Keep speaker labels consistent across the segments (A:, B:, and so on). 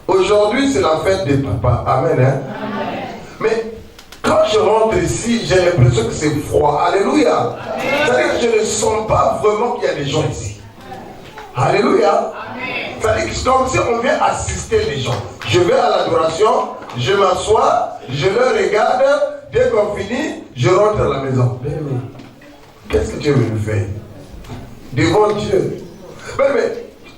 A: Aujourd'hui, c'est la fête des papas. Amen. Hein? Amen. Mais quand je rentre ici, j'ai l'impression que c'est froid. Alléluia. C'est-à-dire que je ne sens pas vraiment qu'il y a des gens ici. Alléluia. C'est-à-dire que donc, si on vient assister les gens, je vais à l'adoration, je m'assois, je le regarde, dès qu'on finit, je rentre à la maison. Qu'est-ce que tu veux me faire? Devant Dieu. Mais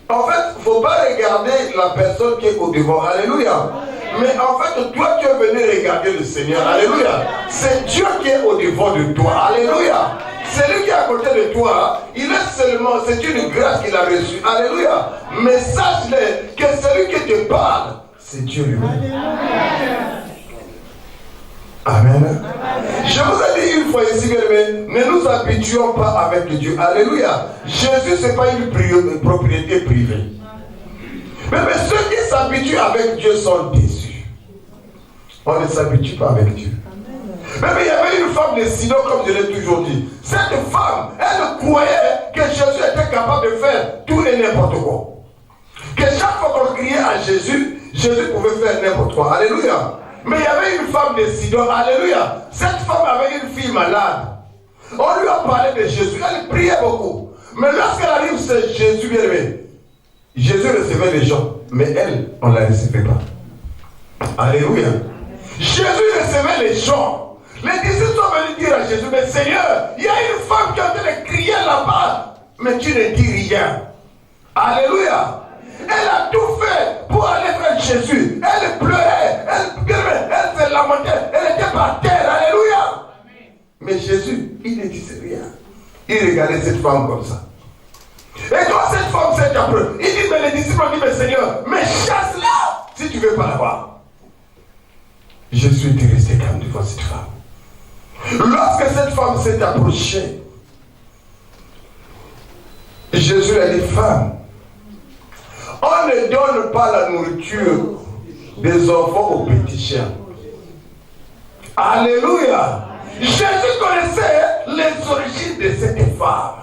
A: en fait, il ne faut pas regarder la personne qui est au devant. Alléluia. Mais en fait, toi, tu es venu regarder le Seigneur. Alléluia. C'est Dieu qui est au devant de toi. Alléluia. Celui qui est à côté de toi, il est seulement, c'est une grâce qu'il a reçue. Alléluia. Mais sache-le que celui qui te parle, c'est Dieu lui-même. Amen. Je vous ai dit une fois ici, mais ne nous habituons pas avec Dieu. Alléluia. Jésus, ce n'est pas une propriété privée. Mais ceux qui s'habituent avec Dieu sont déçus. On ne s'habitue pas avec Dieu. Mais il y avait une femme de Sidon, comme je l'ai toujours dit. Cette femme, elle croyait que Jésus était capable de faire tout et n'importe quoi. Que chaque fois qu'on criait à Jésus, Jésus pouvait faire n'importe quoi. Alléluia. Mais il y avait une femme de Sidon. Alléluia. Cette femme avait une fille malade. On lui a parlé de Jésus. Elle priait beaucoup. Mais lorsqu'elle arrive, c'est Jésus bien aimé. Jésus recevait les gens. Mais elle, on ne la recevait pas. Alléluia. Jésus recevait les gens. Les disciples sont venus dire à Jésus, mais Seigneur, il y a une femme qui est en train de crier là-bas. Mais tu ne dis rien. Alléluia. Elle a tout fait pour aller vers Jésus. Elle pleurait, elle se lamentait, elle était par terre. Alléluia. Mais Jésus, il ne disait rien. Il regardait cette femme comme ça. Et quand cette femme s'est approchée, il dit, mais les disciples ont dit, mais Seigneur, mais chasse-la si tu ne veux pas la voir. Jésus était resté calme devant cette femme. Lorsque cette femme s'est approchée, Jésus a dit, femme, on ne donne pas la nourriture des enfants aux petits chiens. Alléluia. Jésus connaissait les origines de cette femme.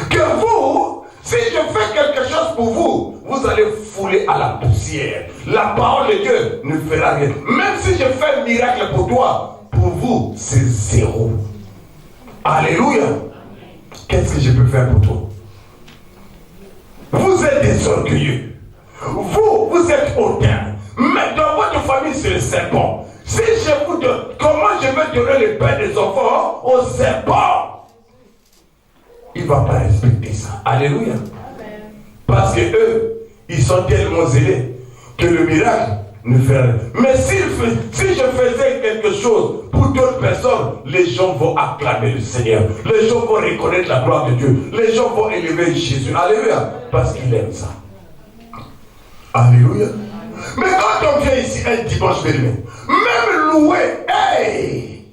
A: Que vous, si je fais quelque chose pour vous, vous allez fouler à la poussière. La parole de Dieu ne fera rien. Même si je fais un miracle pour toi, pour vous, c'est zéro. Alléluia. Qu'est-ce que je peux faire pour toi? Vous êtes des orgueilleux. Vous êtes hautains. Mais dans votre famille, c'est le serpent. Si je vous donne, comment je vais donner le pain des enfants au serpent? Il ne va pas respecter ça. Alléluia. Parce que eux, ils sont tellement zélés que le miracle ne fait rien. Mais si je faisais quelque chose pour d'autres personnes, les gens vont acclamer le Seigneur. Les gens vont reconnaître la gloire de Dieu. Les gens vont élever Jésus. Alléluia. Parce qu'il aime ça. Alléluia. Mais quand on vient ici un dimanche béni, même louer, hey!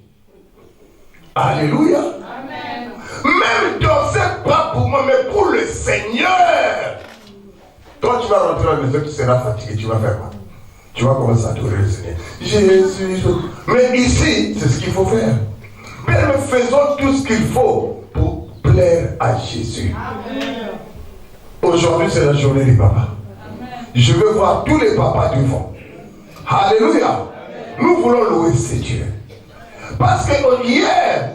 A: Alléluia. Amen. Même danser, pas pour moi, mais pour le Seigneur. Quand tu vas rentrer à la maison, tu seras fatigué, tu vas faire quoi? Tu vas commencer à adorer le Seigneur. Jésus. Mais ici, c'est ce qu'il faut faire. Mais nous faisons tout ce qu'il faut pour plaire à Jésus. Amen. Aujourd'hui, c'est la journée des papas. Je veux voir tous les papas du fond. Alléluia. Amen. Nous voulons louer ce Dieu. Parce que hier,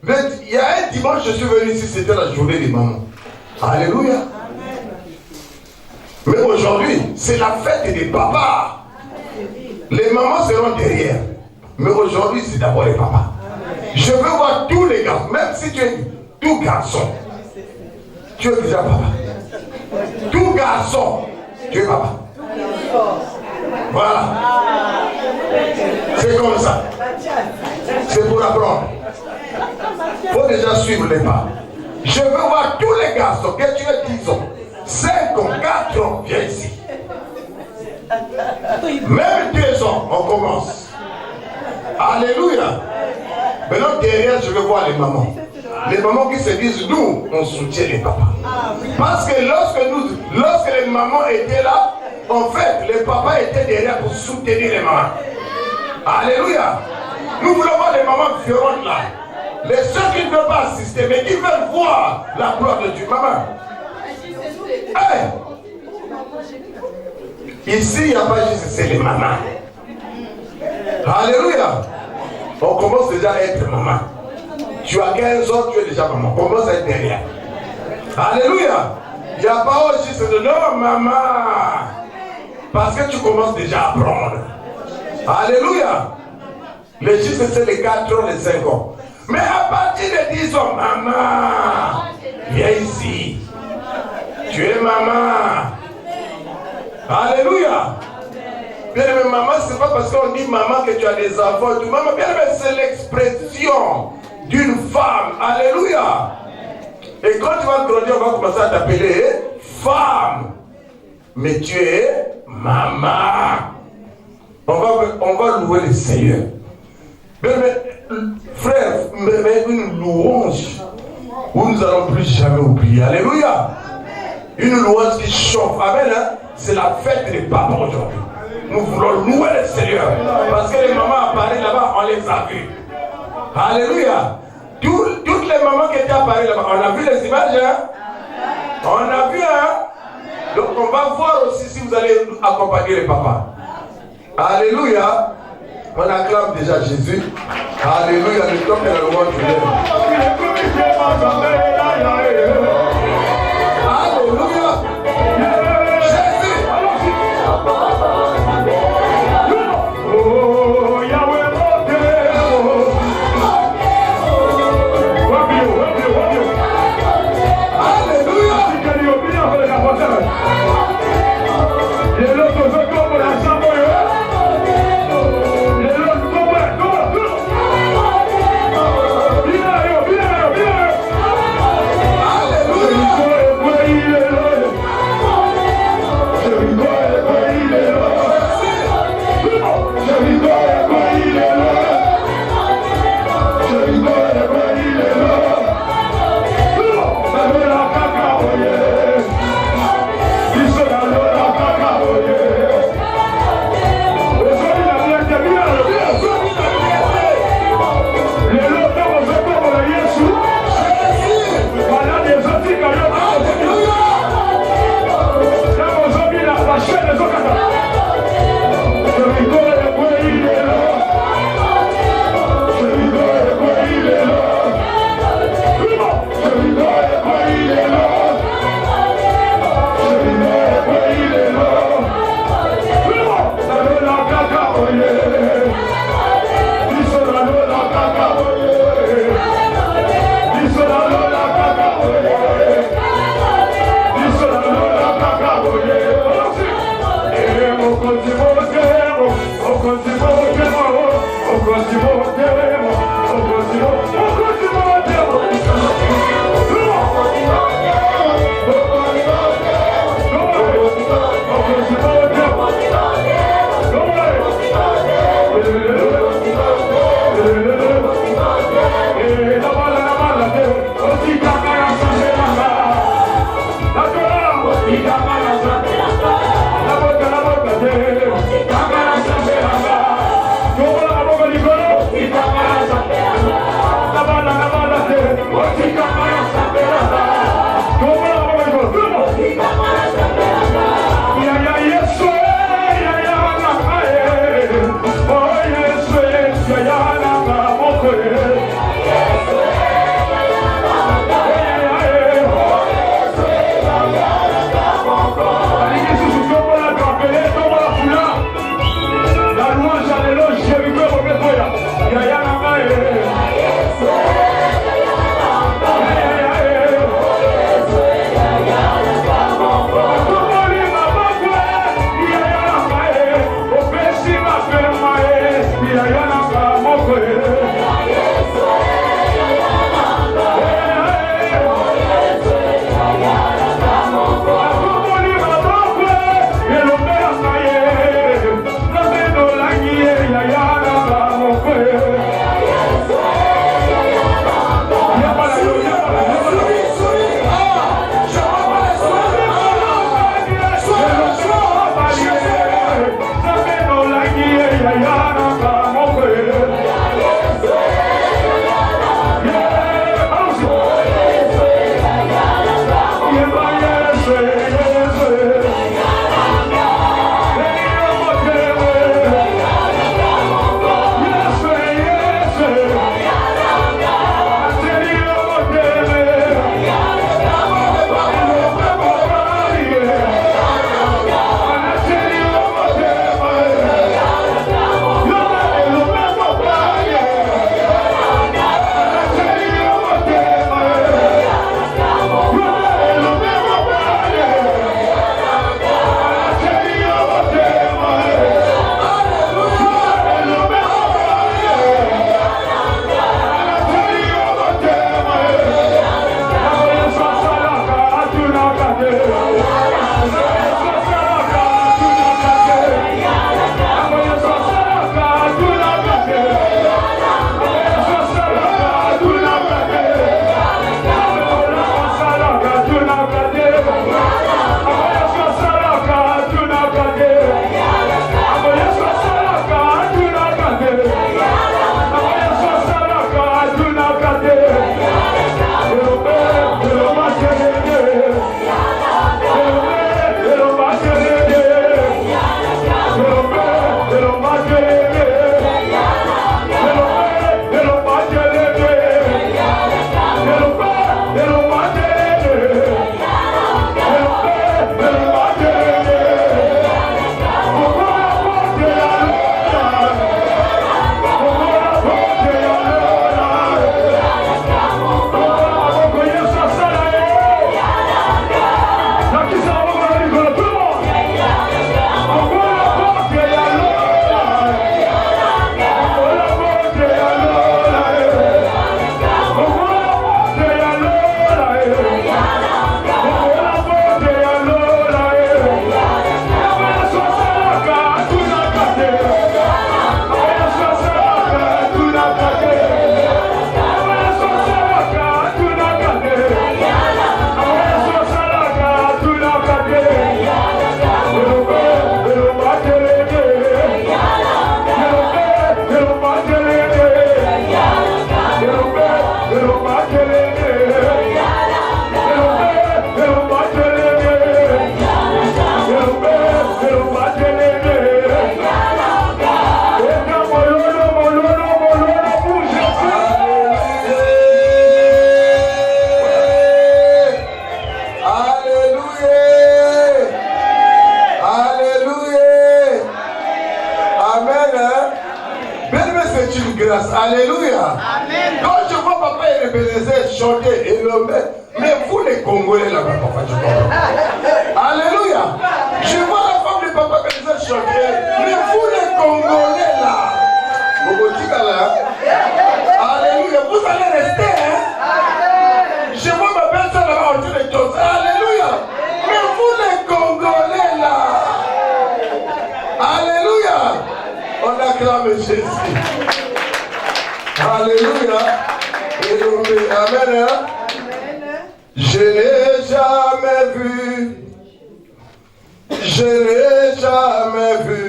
A: il y a un dimanche, je suis venu ici, c'était la journée des mamans. Alléluia. Amen. Mais aujourd'hui, c'est la fête des papas. Les mamans seront derrière. Mais aujourd'hui, c'est d'abord les papas. Je veux voir tous les gars, même si tu es tout garçon. Tu es déjà papa. Tout garçon, tu es papa. Voilà. C'est comme ça. C'est pour apprendre. Il faut déjà suivre les pas. Je veux voir tous les garçons, que tu aies 10 ans, 5 ans, 4 ans, viens ici. Même 2 ans, on commence. Alléluia. Maintenant, derrière, je veux voir les mamans. Les mamans qui se disent, nous, on soutient les papas. Parce que lorsque les mamans étaient là, en fait, les papas étaient derrière pour soutenir les mamans. Alléluia. Nous voulons voir les mamans violentes là. Les ceux qui ne veulent pas assister, mais qui veulent voir la gloire de Dieu. Maman. Hey. Ici, il n'y a pas juste, c'est les mamans. Alléluia. On commence déjà à être maman. Tu as 15 ans, tu es déjà maman. On commence à être derrière. Alléluia. Il n'y a pas aussi ce de non, maman. Parce que tu commences déjà à apprendre. Alléluia. Les justes, c'est les 4 ans, les 5 ans. Mais à partir de 10 ans, maman, viens ici. Tu es maman. Alléluia. Bien aimé, maman, c'est pas parce qu'on dit maman que tu as des enfants. Tout. Maman, bien aimé, c'est l'expression d'une femme. Alléluia. Et quand tu vas grandir, on va commencer à t'appeler femme. Mais tu es maman. On va louer le Seigneur. Mais frère, mais une louange où nous n'allons plus jamais oublier. Alléluia. Une louange qui chauffe. Amen. Hein? C'est la fête des papas aujourd'hui. Nous voulons louer le Seigneur. Parce que les mamans apparaissent là-bas, on les a vues. Alléluia. Toutes les mamans qui étaient apparues là-bas, on a vu les images. Hein? On a vu, hein? Donc on va voir aussi si vous allez accompagner les papas. Alléluia. On acclame déjà Jésus. Alléluia. Le temps que le roi du Alléluia. Jésus. Oh, Yahweh, Alléluia. Alléluia. Amen. Quand je vois papa et Ebenezer chanter et le mettre, mais vous les Congolais là-bas, papa, tu comprends. Alléluia. Je vois la femme de papa Ebenezer chanter, mais vous les Congolais là. Alléluia. Vous allez rester, hein. Je vois ma belle-sœur là-bas en train de danser. Alléluia. Mais vous les Congolais là. Alléluia. On acclame Jésus. Alléluia. Amen. Je n'ai jamais vu. Je n'ai jamais vu.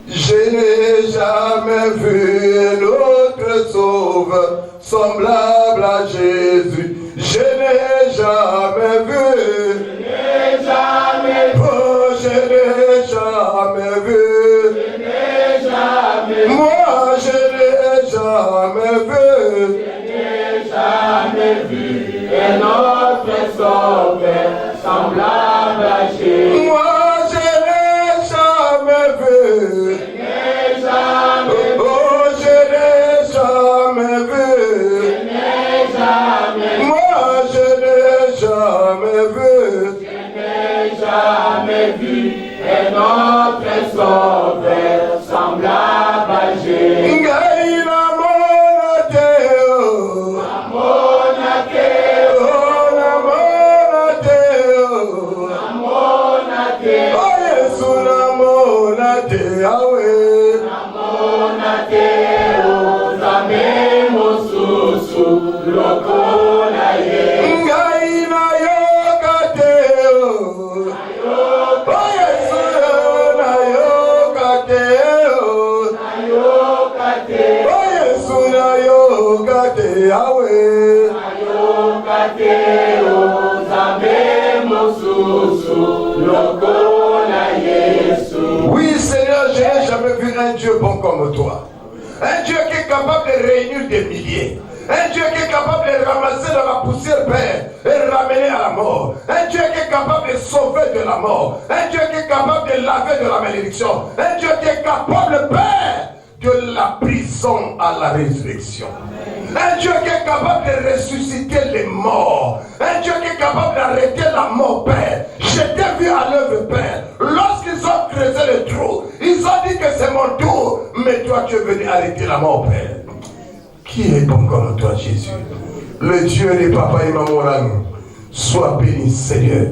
A: Je n'ai jamais vu notre sauveur semblable à Jésus. Je n'ai jamais vu. Je n'ai jamais vu. Oh, je n'ai jamais vu. Je n'ai jamais vu. Moi, je n'ai jamais vu. Je n'ai jamais vu. Et notre sauveur semblable à Jésus. Moi, je n'ai jamais vu. Vu et notre sauveur semblable à Jésus. Oui, Seigneur, je n'ai jamais vu un Dieu bon comme toi. Un Dieu qui est capable de réunir des milliers. Un Dieu qui est capable de ramasser dans la poussière, Père, et ramener à la mort. Un Dieu qui est capable de sauver de la mort. Un Dieu qui est capable de laver de la malédiction. Un Dieu qui est capable, Père, de la prison à la résurrection. Un Dieu qui est capable de ressusciter les morts. Un Dieu qui est capable d'arrêter la mort, Père. Je t'ai vu à l'œuvre, Père. Lorsqu'ils ont creusé le trou, ils ont dit que c'est mon tour. Mais toi, tu es venu arrêter la mort, Père. Qui est bon comme toi, Jésus? Le Dieu des papas et maman, sois béni, Seigneur.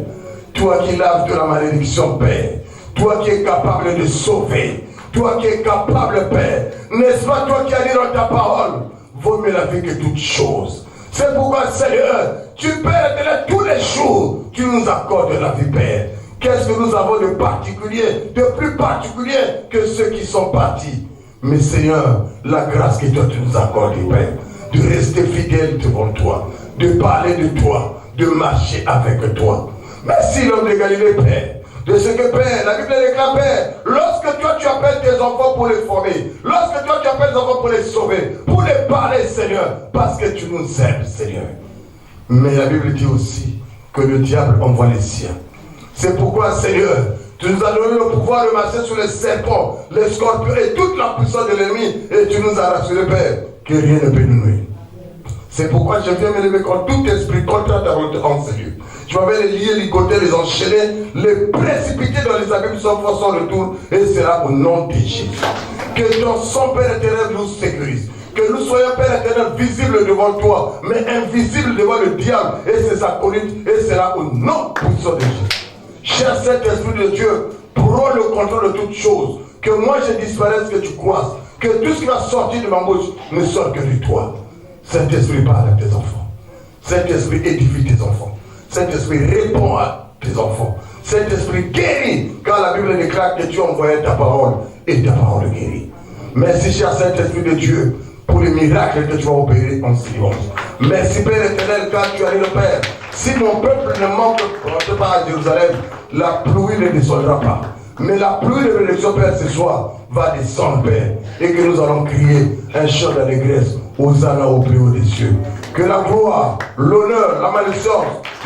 A: Toi qui laves de la malédiction, Père. Toi qui es capable de sauver. Toi qui es capable, Père. N'est-ce pas toi qui as dit dans ta parole? Vaut mieux la vie que toutes choses. C'est pourquoi, Seigneur, tu Père, tous les jours, tu nous accordes la vie, Père. Qu'est-ce que nous avons de particulier, de plus particulier que ceux qui sont partis? Mais Seigneur, la grâce que toi tu nous accordes, Père, de rester fidèle devant toi, de parler de toi, de marcher avec toi. Merci l'homme de Galilée, Père, de ce que, Père, la Bible déclare, Père, lorsque enfants pour les former. Lorsque toi tu appelles les enfants pour les sauver, pour les parler, Seigneur, parce que tu nous aimes, Seigneur. Mais la Bible dit aussi que le diable envoie les siens. C'est pourquoi, Seigneur, tu nous as donné le pouvoir de marcher sur les serpents, les scorpions et toute la puissance de l'ennemi. Et tu nous as rassuré, Père, que rien ne peut nous nuire. C'est pourquoi je viens me lever contre tout esprit contraire à ta volonté en ce lieu. Tu m'avais les lier, ligoter, les enchaîner, les précipiter dans les abîmes sans force, sans retour. Et c'est là au nom de Jésus. Que ton sang, Père éternel, nous sécurise. Que nous soyons, Père éternel, visibles devant toi, mais invisibles devant le diable et ses acolytes. Et c'est là au nom puissant de Jésus. Cher Saint-Esprit de Dieu, prends le contrôle de toutes choses. Que moi je disparaisse, que tu croises. Que tout ce qui va sortir de ma bouche ne sorte que de toi. Saint-Esprit, parle à tes enfants. Saint-Esprit, édifie tes enfants. Saint-Esprit, réponds à tes enfants. Saint-Esprit, guéris. Car la Bible déclare que tu envoyais ta parole et ta parole guérit. Merci, cher Saint-Esprit de Dieu, pour les miracles que tu vas opérer en silence. Merci, Père éternel, car tu as dit le Père. Si mon peuple ne manque pas à Jérusalem, la pluie ne descendra pas. Mais la pluie de bénédiction, Père, ce soir, va descendre, Père. Et que nous allons crier un chant d'allégresse Hosanna au plus haut des cieux. Que la gloire, l'honneur, la malédiction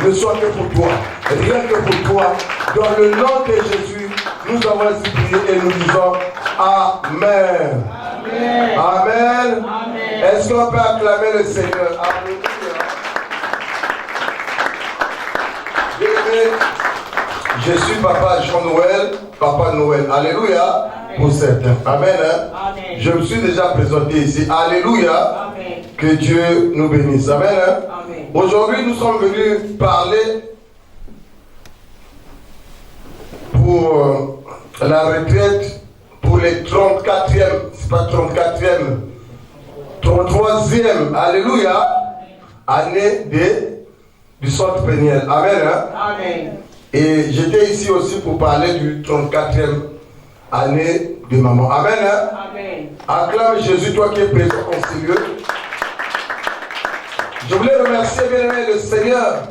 A: ne soient que pour toi. Rien que pour toi. Dans le nom de Jésus, nous avons ainsi prié et nous disons Amen. Amen. Amen. Amen. Est-ce qu'on peut acclamer le Seigneur? Alléluia. Je suis Papa Jean-Noël, Papa Noël. Alléluia. Amen. Pour certains. Amen. Amen. Je me suis déjà présenté ici. Alléluia. Amen. Que Dieu nous bénisse. Amen. Amen. Aujourd'hui, nous sommes venus parler pour la retraite pour les 34e, c'est pas 34e, 33e, alléluia, année du centre péniel. Amen. Amen. Et j'étais ici aussi pour parler du 34e année de maman. Amen. Amen. Acclame Jésus, toi qui es présent en ce lieu. Je voulais remercier bien aimé le Seigneur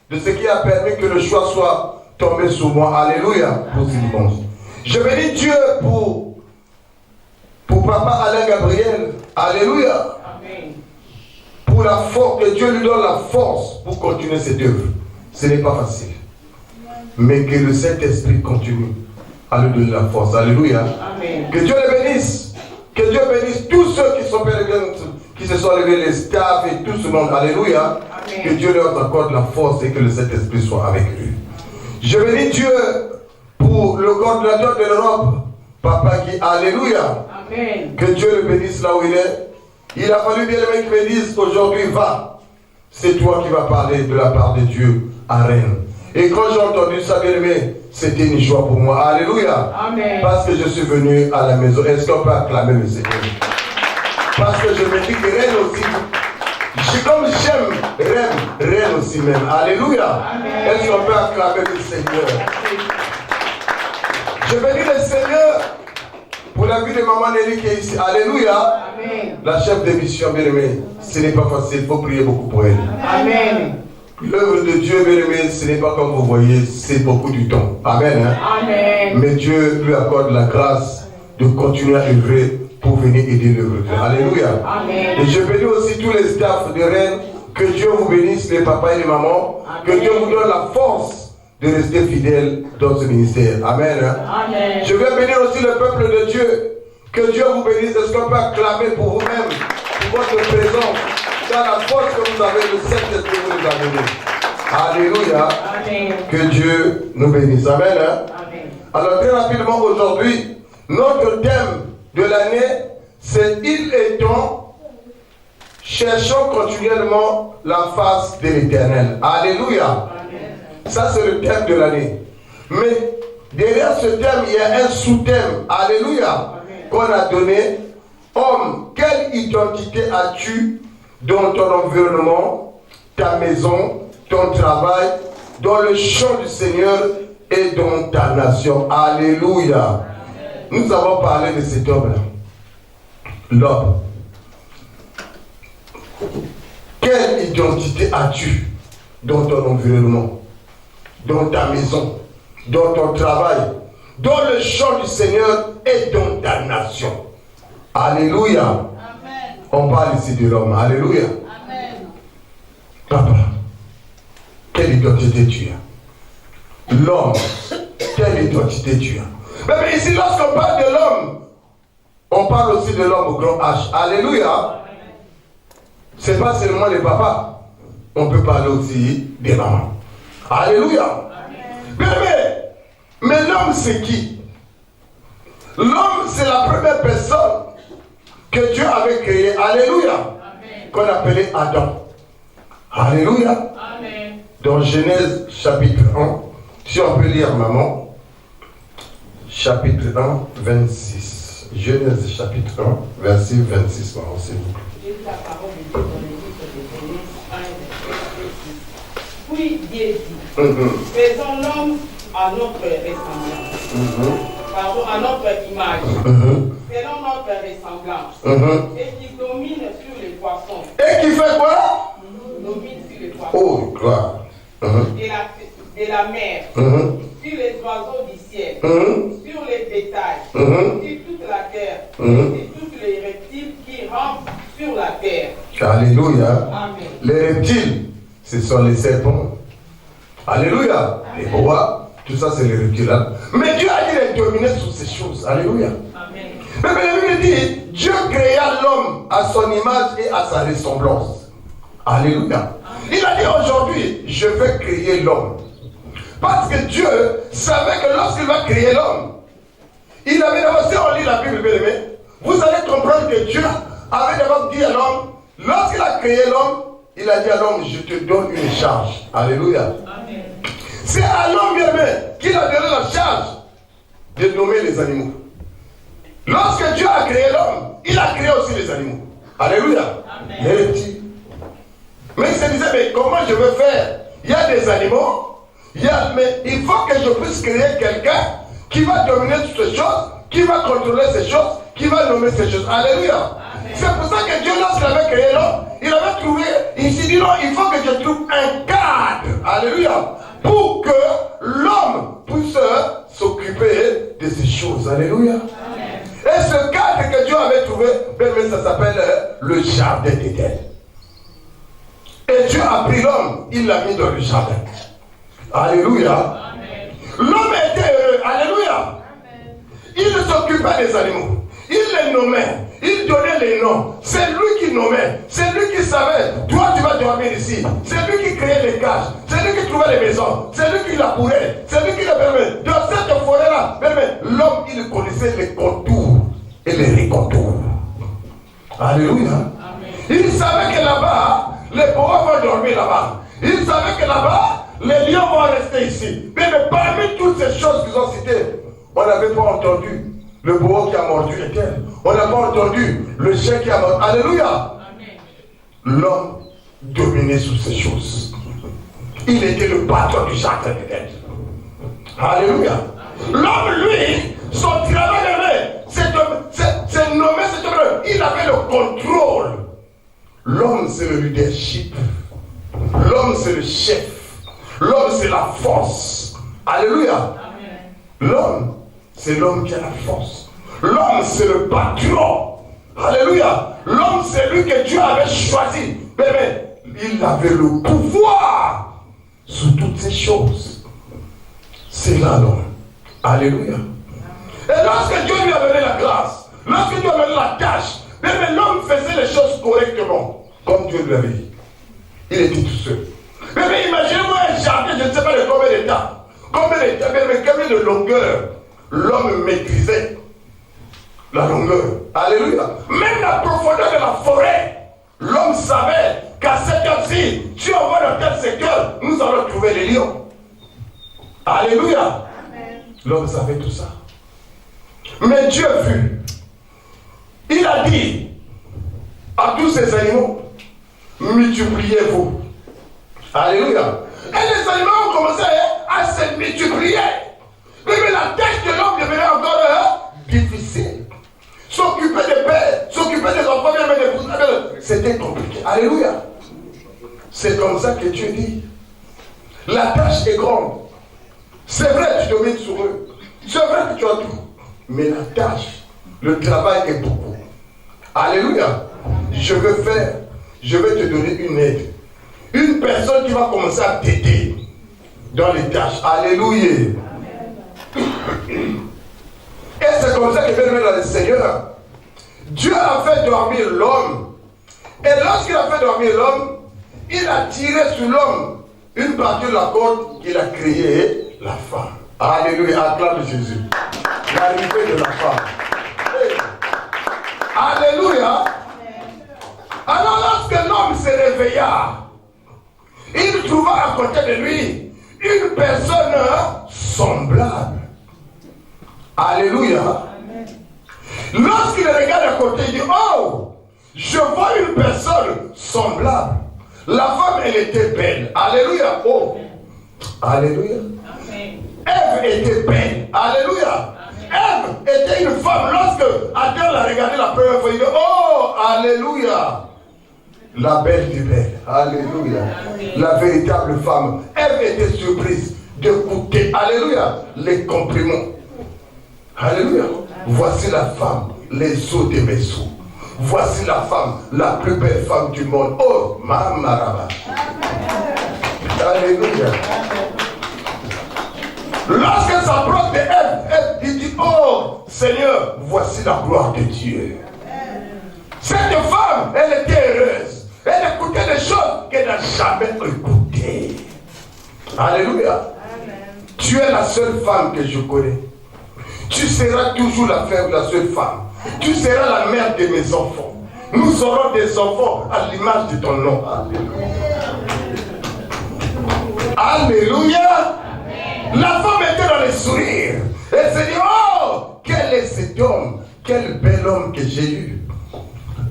A: de ce qui a permis que le choix soit tombé sur moi. Alléluia. Pour ce dimanche. Je bénis Dieu pour Papa Alain Gabriel. Alléluia. Amen. Pour la force, que Dieu lui donne la force pour continuer cette œuvre. Ce n'est pas facile. Mais que le Saint-Esprit continue à lui donner la force. Alléluia. Amen. Que Dieu les bénisse. Que Dieu bénisse tous ceux qui sont pèlerins, qui se sont levés, les staffs et tout ce monde. Alléluia. Amen. Que Dieu leur accorde la force et que le Saint-Esprit soit avec lui. Je bénis Dieu pour le coordinateur de l'Europe, Papa Guy. Alléluia. Amen. Que Dieu le bénisse là où il est. Il a fallu bien aimé qu'il me dise aujourd'hui, va. C'est toi qui vas parler de la part de Dieu à Rennes. Et quand j'ai entendu ça, bien aimé, c'était une joie pour moi. Alléluia. Amen. Parce que je suis venu à la maison. Est-ce qu'on peut acclamer le Seigneur? Parce que je me dis que Rennes aussi, comme j'aime Rennes aussi même. Alléluia. Est-ce qu'on peut acclamer le Seigneur? Je bénis le Seigneur pour la vie de maman Nelly qui est ici. Alléluia. Amen. La chef de mission, bien aimé, ce n'est pas facile, il faut prier beaucoup pour elle. Amen. L'œuvre de Dieu, bien aimé, ce n'est pas comme vous voyez, c'est beaucoup du temps. Amen. Amen. Mais Dieu lui accorde la grâce de continuer à œuvrer pour venir aider l'œuvre de Dieu. Alléluia. Amen. Et je bénis aussi tous les staffs de Rennes. Que Dieu vous bénisse, les papas et les mamans. Amen. Que Dieu vous donne la force de rester fidèle dans ce ministère. Amen. Amen. Je veux bénir aussi le peuple de Dieu. Que Dieu vous bénisse. Est-ce qu'on peut acclamer pour vous-même, pour votre présence, dans la force que vous avez, le Saint-Esprit vous nous a donné. Alléluia. Amen. Que Dieu nous bénisse. Amen. Amen. Alors très rapidement aujourd'hui, notre thème de l'année, c'est il et temps. Cherchons continuellement la face de l'Éternel. Alléluia. Amen. Ça, c'est le thème de l'année. Mais derrière ce thème, il y a un sous-thème. Alléluia. Qu'on a donné. Homme, quelle identité as-tu dans ton environnement, ta maison, ton travail, dans le champ du Seigneur et dans ta nation? Alléluia. Amen. Nous avons parlé de cet homme-là. L'homme. Quelle identité as-tu dans ton environnement, dans ta maison, dans ton travail, dans le champ du Seigneur et dans ta nation? Alléluia.
B: Amen.
A: On parle ici de l'homme. Alléluia.
B: Amen.
A: Papa, quelle identité tu as? L'homme, quelle identité tu as? Mais ici, lorsqu'on parle de l'homme, on parle aussi de l'homme au grand H. Alléluia. Ce n'est pas seulement les papas. On peut parler aussi des mamans. Alléluia. Mais l'homme, c'est qui? L'homme, c'est la première personne que Dieu avait créée. Alléluia. Qu'on appelait Adam. Alléluia.
B: Amen.
A: Dans Genèse chapitre 1, si on peut lire, maman, chapitre 1, 26. Genèse chapitre 1, verset 26, maman, s'il vous plaît.
C: J'ai lu la parole de Dieu dans le livre de Genèse 1, verset 6. Puis Dieu dit, faisons l'homme à notre ressemblance, pardon, à notre image, selon notre ressemblance, et qui domine sur les poissons.
A: Et qui fait quoi?
C: Domine sur les poissons.
A: Oh, gloire.
C: De la mer, sur les oiseaux du ciel, sur les bétails, sur toute la terre, et sur tous les reptiles qui rampent sur la terre.
A: Alléluia.
C: Amen.
A: Les reptiles, ce sont les serpents. Alléluia. Les bois, tout ça c'est les reptiles là. Mais Dieu a dit de dominer sur ces choses. Alléluia.
C: Amen.
A: Mais la Bible dit, Dieu créa l'homme à son image et à sa ressemblance. Alléluia. Il a dit aujourd'hui, je vais créer l'homme. Parce que Dieu savait que lorsqu'il va créer l'homme, il avait d'abord, si on lit la Bible, bien aimé, vous allez comprendre que Dieu avait d'abord dit à l'homme, lorsqu'il a créé l'homme, il a dit à l'homme, je te donne une charge. Alléluia.
C: Amen.
A: C'est à l'homme, bien aimé, qu'il a donné la charge de nommer les animaux. Lorsque Dieu a créé l'homme, il a créé aussi les animaux. Alléluia.
C: Amen.
A: Les petits. Mais il se disait, mais comment je veux faire? Il y a des animaux, mais il faut que je puisse créer quelqu'un qui va dominer toutes ces choses, qui va contrôler ces choses, qui va nommer ces choses. Alléluia. C'est pour ça que Dieu, lorsqu'il avait créé l'homme, il avait trouvé, il s'est dit non, il faut que je trouve un cadre. Alléluia. Pour que l'homme puisse s'occuper de ces choses. Alléluia. Et ce cadre que Dieu avait trouvé, ça s'appelle le jardin d'Éden. Et Dieu a pris l'homme, il l'a mis dans le jardin. Alléluia. L'homme était heureux. Alléluia. Il s'occupait des animaux. Il les nommait. Il donnait les noms. C'est lui qui nommait. C'est lui qui savait. Toi, tu vas dormir ici. C'est lui qui créait les cages. C'est lui qui trouvait les maisons. C'est lui qui labourait. C'est lui qui les permet. Dans cette forêt-là, l'homme, il connaissait les contours et les recontours. Alléluia. Il savait que là-bas, les bois vont dormir là-bas. Il savait que là-bas, les lions vont rester ici. Mais parmi toutes ces choses qu'ils ont citées, on n'avait pas entendu le boa qui a mordu les terres. On n'a pas entendu le chien qui a mordu. Alléluia. L'homme dominait sur ces choses. Il était le patron du jardin d'Éden. Alléluia. L'homme, lui, son travail, c'est nommé cet homme. Il avait le contrôle. L'homme, c'est le leadership. L'homme, c'est le chef. L'homme, c'est la force. Alléluia. L'homme, c'est l'homme qui a la force. L'homme, c'est le patron. Alléluia. L'homme, c'est lui que Dieu avait choisi. Mais il avait le pouvoir sur toutes ces choses. C'est là l'homme. Alléluia. Et lorsque Dieu lui a donné la grâce, lorsque Dieu lui a donné la tâche, l'homme faisait les choses correctement, comme Dieu lui avait dit. Il était tout seul. Mais imaginez-moi un jardin, je ne sais pas de combien de temps, combien de longueur l'homme maîtrisait la longueur. Alléluia. Même la profondeur de la forêt, l'homme savait qu'à cette heure-ci, si on va dans tel secteur, nous allons trouver les lions. Alléluia. L'homme savait tout ça. Mais Dieu fut. Il a dit à tous ces animaux, multipliez-vous. Alléluia. Et les animaux ont commencé à se multiplier. Mais la tâche de l'homme devenait encore difficile. S'occuper des pères, s'occuper des enfants, même des poussins, c'était compliqué. Alléluia. C'est comme ça que Dieu dit. La tâche est grande. C'est vrai, tu domines sur eux. C'est vrai que tu as tout. Mais la tâche, le travail est beaucoup. Alléluia. Je vais te donner une aide. Une personne qui va commencer à t'aider dans les tâches. Alléluia. Et c'est comme ça que bien aimé dans le Seigneur, Dieu a fait dormir l'homme. Et lorsqu'il a fait dormir l'homme, il a tiré sur l'homme une partie de la corde qu'il a créée, la femme. Alléluia, acclame Jésus. L'arrivée de la femme. Hey. Alléluia. Alors lorsque l'homme se réveilla, il trouva à côté de lui une personne semblable. Alléluia. Lorsqu'il regarde à côté, il dit, oh, je vois une personne semblable. La femme, elle était belle. Alléluia. Oh. Alléluia. Ève était belle. Alléluia. Ève était une femme. Lorsque Adam l'a regardé la première fois, il dit, oh, alléluia. La belle du belle. Alléluia. La véritable femme. Ève était surprise d'écouter, alléluia, les compliments. Alléluia. Voici la femme, les os de mes os. Voici la femme, la plus belle femme du monde. Oh, Mamaraba. Alléluia. Lorsque s'approche de Ève, il dit, oh, Seigneur, voici la gloire de Dieu. Cette femme, elle était heureuse. Elle écoutait des choses qu'elle n'a jamais écoutées. Alléluia. Tu es la seule femme que je connais. Tu seras toujours la seule femme. Tu seras la mère de mes enfants. Nous aurons des enfants à l'image de ton nom. Alléluia. Alléluia. La femme était dans les sourires. Elle s'est dit, oh, quel est cet homme? Quel bel homme que j'ai eu.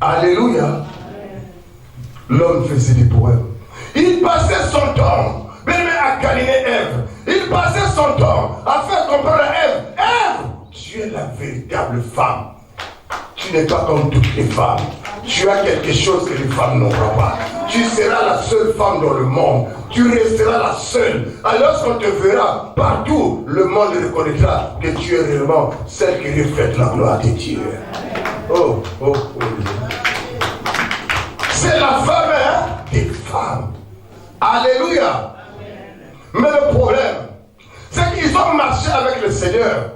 A: Alléluia. L'homme faisait des poèmes. Il passait son temps même à câliner Ève. Il passait son temps à faire comprendre à Ève, Ève, tu es la véritable femme. Tu n'es pas comme toutes les femmes. Tu as quelque chose que les femmes n'auront pas. Tu seras la seule femme dans le monde. Tu resteras la seule. Alors lorsqu'on te verra partout, le monde reconnaîtra que tu es réellement celle qui reflète la gloire de Dieu. Oh, oh, oh. C'est la femme des femmes. Alléluia. Mais le problème, c'est qu'ils ont marché avec le Seigneur.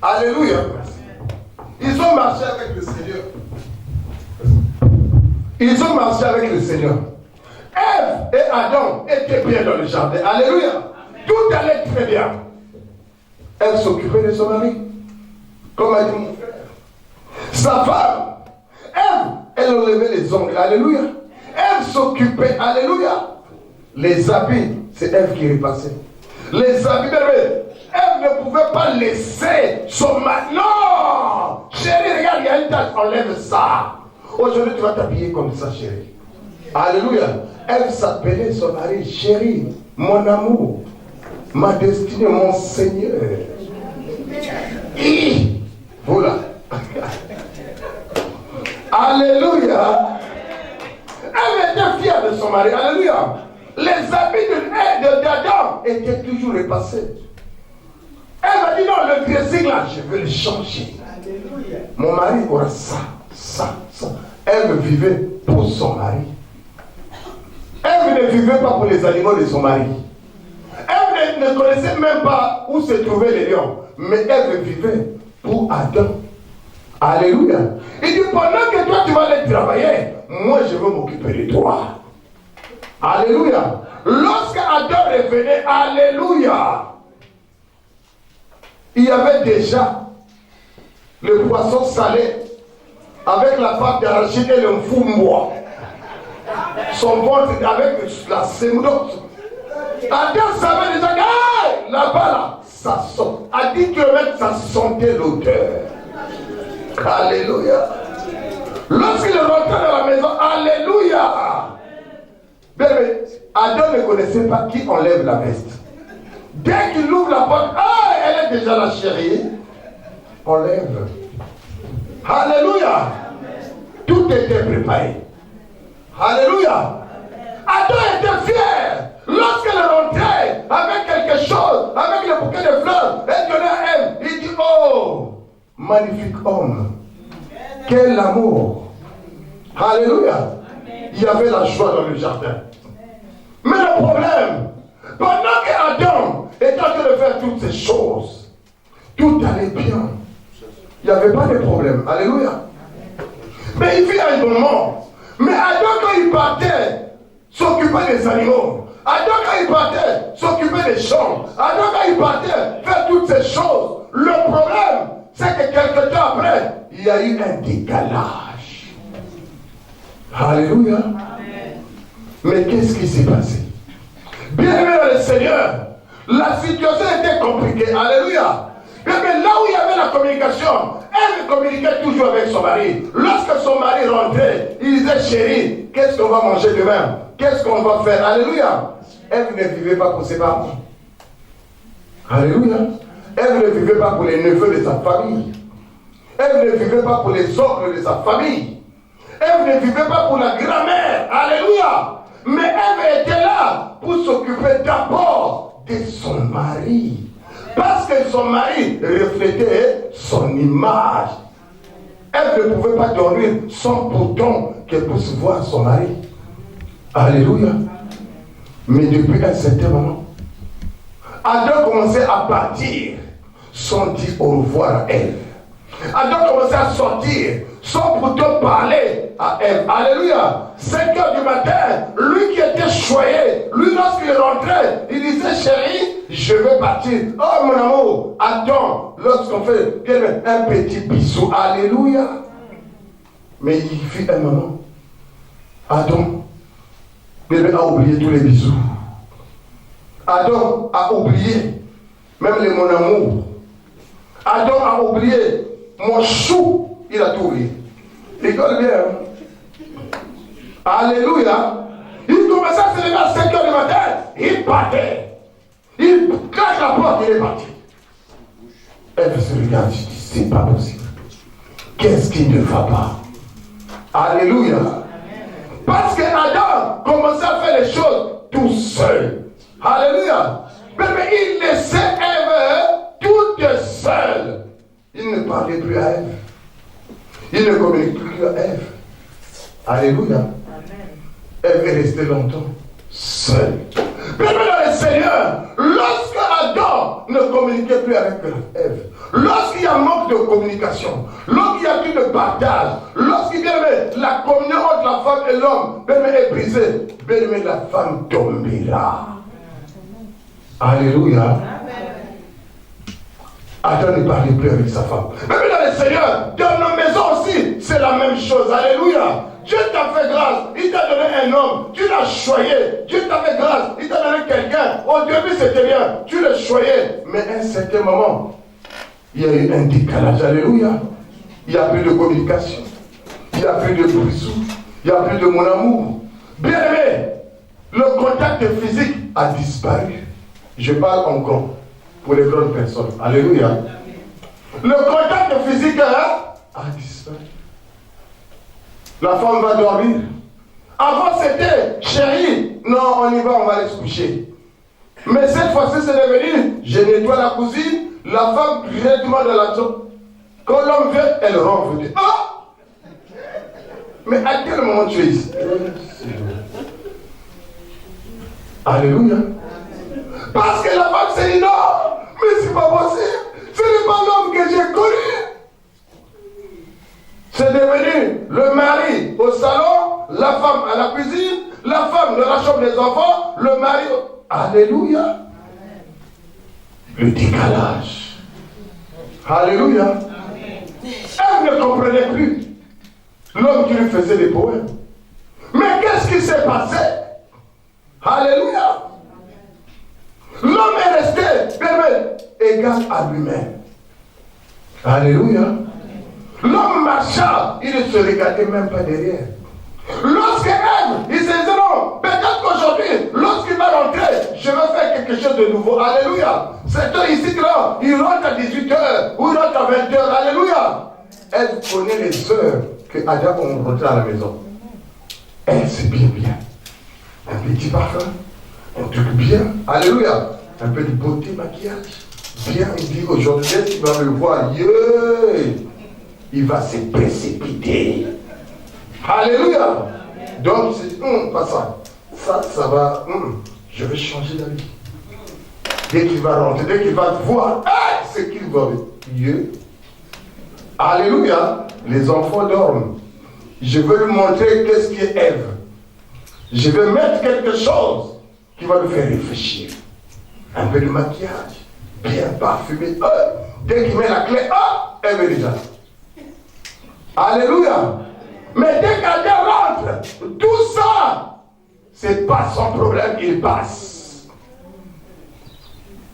A: Alléluia. Ils ont marché avec le Seigneur. Ils ont marché avec le Seigneur. Ève et Adam étaient bien dans le jardin. Alléluia. Tout allait très bien. Elle s'occupait de son mari. Comme a dit mon frère. Sa femme, Ève, elle enlevait les ongles. Alléluia. Ève s'occupait. Alléluia. Les habits, c'est Ève qui repassait. Les habits, Ève ne pouvait pas laisser son mari. Non! Chérie, regarde, il y a une tache, enlève ça. Aujourd'hui, tu vas t'habiller comme ça, chérie. Alléluia. Ève s'appelait son mari, chérie, mon amour, ma destinée, mon Seigneur. Et voilà. Alléluia. Elle était fière de son mari. Alléluia. Les habits d'Adam étaient toujours repassés. Elle m'a dit non, le dressing là, je veux le changer. Alléluia. Mon mari aura ça, ça, ça. Elle vivait pour son mari. Elle ne vivait pas pour les animaux de son mari. Elle ne connaissait même pas où se trouvaient les lions. Mais elle vivait pour Adam. Alléluia. Il dit pendant que toi tu vas aller travailler, moi je vais m'occuper de toi. Alléluia. Lorsque Adam revenait, alléluia, il y avait déjà le poisson salé avec la pâte d'arachide et le fumbois. Son ventre avec la sémodote. Adam savait déjà que là-bas, là, ça sent. À 10 km, ça sentait l'odeur. Alléluia. Lorsqu'il rentrait dans la maison, alléluia. Bébé, Adam ne connaissait pas qui enlève la veste. Dès qu'il ouvre la porte, elle est déjà la chérie. Enlève. Alléluia. Tout était préparé. Alléluia. Adam était fier. Lorsqu'elle rentrait avec quelque chose, avec le bouquet de fleurs, elle donnait à elle. Il dit, oh, magnifique homme. Quel amour. Alléluia. Il y avait la joie dans le jardin. Mais le problème, pendant qu'Adam était en train de faire toutes ces choses, tout allait bien. Il n'y avait pas de problème. Alléluia. Mais il fit un moment. Mais Adam, quand il partait, s'occupait des animaux. Adam, quand il partait, s'occupait des champs. Adam, quand il partait, faire toutes ces choses. Le problème, c'est que quelque temps après, il y a eu un décalage. Alléluia. Mais qu'est-ce qui s'est passé? Bien aimé dans le Seigneur, la situation était compliquée. Alléluia. Mais là où il y avait la communication, elle communiquait toujours avec son mari. Lorsque son mari rentrait, il disait, chérie, qu'est-ce qu'on va manger demain? Qu'est-ce qu'on va faire? Alléluia. Elle ne vivait pas pour ses parents. Alléluia. Elle ne vivait pas pour les neveux de sa famille. Elle ne vivait pas pour les oncles de sa famille. Elle ne vivait pas pour la grand-mère. Alléluia. Mais elle était là pour s'occuper d'abord de son mari. Parce que son mari reflétait son image. Elle ne pouvait pas dormir sans pourtant qu'elle puisse voir son mari. Alléluia. Mais depuis un certain moment, Adam commençait à partir sans dire au revoir à elle. Adam commençait à sortir sans pourtant parler à elle. Alléluia. 5 heures du matin, lui qui était choyé, lui lorsqu'il rentrait, il disait, chérie, je vais partir. Oh mon amour, attends, lorsqu'on fait un petit bisou. Alléluia. Mais il fit un moment. Adam, bébé a oublié tous les bisous. Adam a oublié même les mon amour. Adam a oublié mon chou, il a tout oublié. Écoute bien. Alléluia. Il commençait à se lever à 5 heures du matin. Il partait. Il claque la porte, il est parti. Elle se regarde, je dis, c'est pas possible. Qu'est-ce qui ne va pas? Alléluia. Parce que Adam commençait à faire les choses tout seul. Alléluia. Mais il laissait Ève toute seule. Il ne parlait plus à Ève. Il ne communiquait plus à Ève. Alléluia. Ève est restée longtemps seule. Mais dans le Seigneur, lorsque Adam ne communiquait plus avec Ève, lorsqu'il y a manque de communication, lorsqu'il n'y a plus de partage, lorsqu'il y a la communion entre la femme et l'homme, est brisée, la femme tombera. Alléluia. Adam ne parlait plus avec sa femme. Même dans le Seigneur, dans nos maisons aussi, c'est la même chose. Alléluia. Dieu t'a fait grâce, il t'a donné un homme, tu l'as choyé. Dieu t'a fait grâce, il t'a donné quelqu'un. Au début c'était bien, tu l'as choyé. Mais à un certain moment, il y a eu un décalage. Alléluia. Il n'y a plus de communication. Il n'y a plus de bisous. Il n'y a plus de mon amour. Bien aimé, le contact physique a disparu. Je parle encore pour les grandes personnes. Alléluia. Le contact physique a disparu. La femme va dormir. Avant c'était, chérie, non, on y va, on va aller se coucher. Mais cette fois-ci, c'est devenu, je nettoie la cuisine, la femme directement dans la chambre. Quand l'homme vient, elle rentre. Elle dit, ah! Mais à quel moment tu es ici? Alléluia. Parce que la femme s'est dit, non, mais c'est pas possible. Ce n'est pas l'homme que j'ai connu. C'est devenu le mari au salon, la femme à la cuisine, la femme dans la chambre des enfants, le mari. Alléluia. Le décalage. Alléluia. Elle ne comprenait plus l'homme qui lui faisait des poèmes. Mais qu'est-ce qui s'est passé? Alléluia. L'homme est resté égal à lui-même. Alléluia. L'homme marcha, il ne se regardait même pas derrière. Lorsque Ève, il se disait non, peut-être qu'aujourd'hui, lorsqu'il va rentrer, je vais faire quelque chose de nouveau. Alléluia. C'est ici que là, il rentre à 18h ou il rentre à 20h. Alléluia. Elle connaît les heures que Adam ont rentré à la maison. Elle sait bien. Un petit parfum, un truc bien. Alléluia. Un peu de beauté, maquillage. Bien, il dit aujourd'hui, tu vas me voir. Yeah. Il va se précipiter. Alléluia. Donc, c'est pas ça. Ça va. Je vais changer d'avis. Dès qu'il va rentrer, dès qu'il va voir, ce qu'il va Dieu. Alléluia. Les enfants dorment. Je vais lui montrer qu'est-ce qui est Ève. Je vais mettre quelque chose qui va le faire réfléchir. Un peu de maquillage, bien parfumé. Dès qu'il met la clé, Ève est déjà. Alléluia. Mais dès qu'Adam rentre, tout ça, c'est pas son problème, il passe.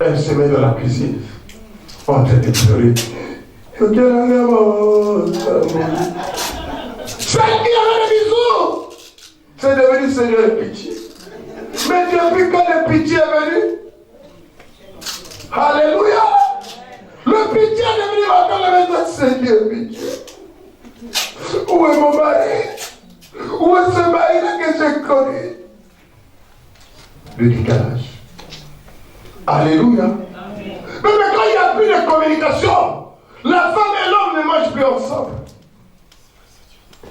A: Elle se met dans la cuisine, en train de pleurer. Celle qui avait le bisou, c'est devenu Seigneur de pitié. Mais depuis quand le pitié est venu, alléluia, le pitié est devenu encore la maison, Seigneur pitié. Où est mon mari? Où est ce mari-là que j'ai connu? Le décalage. Alléluia. Mais quand il n'y a plus de communication, la femme et l'homme ne mangent plus ensemble.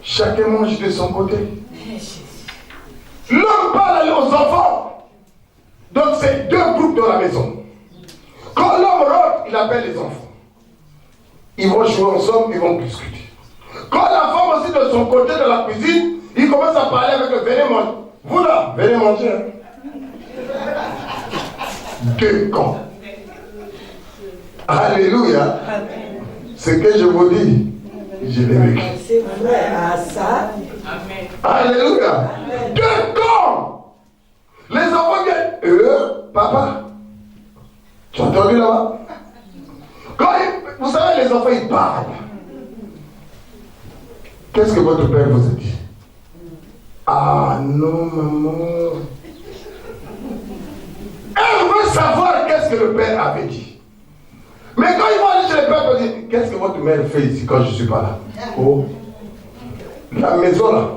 A: Chacun mange de son côté. L'homme parle aux enfants. Donc c'est deux groupes dans la maison. Quand l'homme rentre, il appelle les enfants. Ils vont jouer ensemble, ils vont discuter. Quand la femme aussi de son côté de la cuisine, il commence à parler avec eux. Venez manger. Vous là, venez manger. Deux camps. Alléluia. Ce que je vous dis, je l'ai vécu.
B: C'est vrai à ça.
C: Amen.
A: Alléluia. Deux camps. Les enfants viennent. Papa, tu as entendu là-bas? Vous savez, les enfants, ils parlent. Qu'est-ce que votre père vous a dit? Ah non, maman. Elle veut savoir qu'est-ce que le père avait dit. Mais quand ils vont aller chez le père, ils vont dire, qu'est-ce que votre mère fait ici quand je ne suis pas là? Oh, la maison là,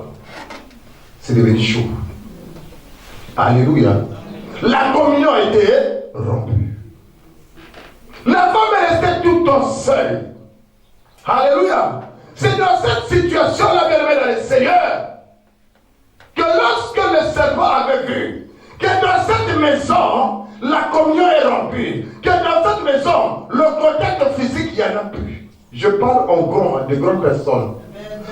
A: c'est devenu chaud. Alléluia. La communion a été rompue. La femme est restée tout le temps seule. Alléluia. C'est dans cette situation-là, bien-aimé dans le Seigneur, que lorsque le servant avait vu que dans cette maison, la communion est rompue, que dans cette maison, le contact physique, il n'y en a plus. Je parle en gros de grandes personnes.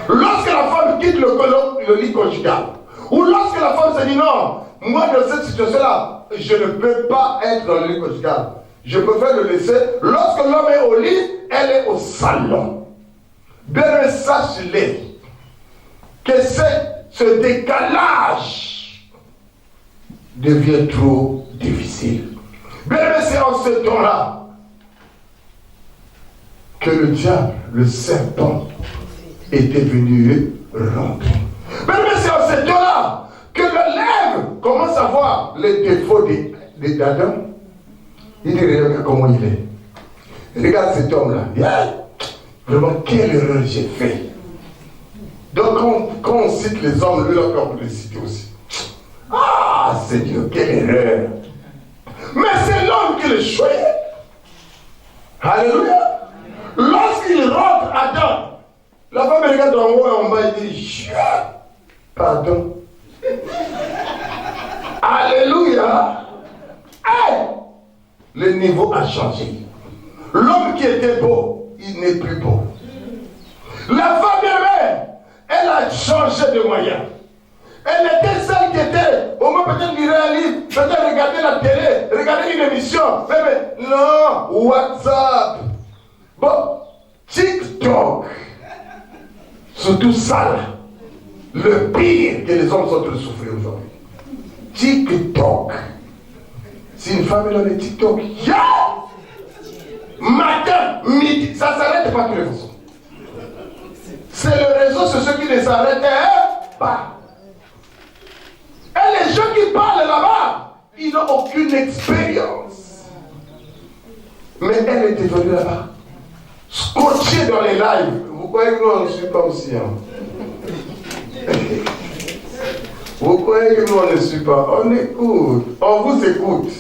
A: Lorsque la femme quitte le lit conjugal, ou lorsque la femme se dit non, moi dans cette situation-là, je ne peux pas être dans le lit conjugal. Je préfère le laisser. Lorsque l'homme est au lit, elle est au salon. Bien, sache-les que ce décalage devient trop difficile. Bien, c'est en ce temps-là que le diable, le serpent, était venu rompre. Bien, c'est en ce temps-là que l'Ève commence à voir les défauts d'Adam. Il dit, regarde comment il est. Regarde cet homme-là. Vraiment, quelle erreur j'ai fait. Donc, quand on cite les hommes, lui, on peut les citer aussi. Ah, Seigneur, quelle erreur. Mais c'est l'homme qui le choisit. Alléluia. Lorsqu'il rentre, Adam, la femme regarde en haut et en bas, il dit, pardon. Alléluia. Hey, le niveau a changé. L'homme qui était beau, il n'est plus beau. La femme aimée, elle a changé de moyen. Elle était celle qui était, au moins peut-être lire un livre, peut-être regarder la télé, regarder une émission. Mais non, WhatsApp. Bon, TikTok. Surtout ça, le pire que les hommes sont en train de souffrir aujourd'hui. TikTok. Si une femme est dans les TikTok, matin, midi, ça ne s'arrête pas de toutes les façons. C'est le réseau, c'est ceux qui ne s'arrêtent pas. Et les gens qui parlent là-bas, ils n'ont aucune expérience. Mais elle était venue là-bas, scotchée dans les lives. Vous croyez que nous, on ne suit pas aussi, hein? Vous croyez que nous, on ne suit pas? On écoute, on vous écoute.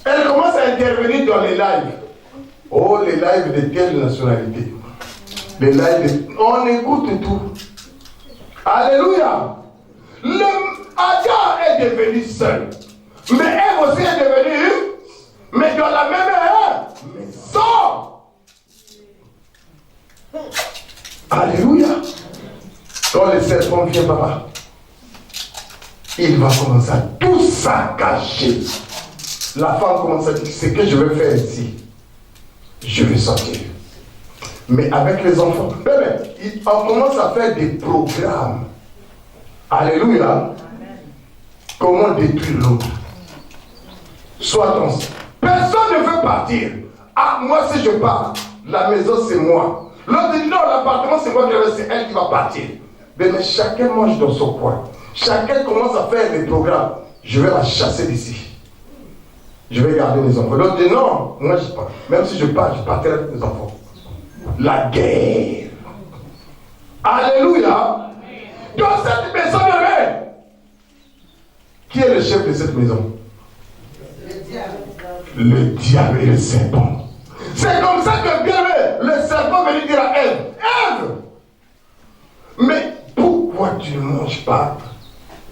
A: Elle commence à intervenir dans les lives. Oh, les lives de quelle nationalité? Les lives de... On écoute tout. Alléluia. Adam est devenu seul. Mais Ève aussi est devenue, mais dans la même maison. Alléluia. Quand le serpent vient, papa, il va commencer à tout saccager. La femme commence à dire, ce que je vais faire ici, je vais sortir. Mais avec les enfants, on commence à faire des programmes. Alléluia. Amen. Comment détruire l'autre. Soit on... Personne ne veut partir. Ah, moi si je pars, la maison c'est moi. L'autre dit non, l'appartement c'est moi qui l'ai, c'est elle qui va partir. Mais chacun mange dans son coin. Chacun commence à faire des programmes. Je vais la chasser d'ici. Je vais garder mes enfants. L'autre dit non, moi je pars. Même si je pars, je partirai avec mes enfants. La guerre. Alléluia. Dans cette maison de rêve, qui est le chef de cette maison? Le diable et le serpent. C'est comme ça que bien le serpent veut dire à Ève, Ève, mais pourquoi tu ne manges pas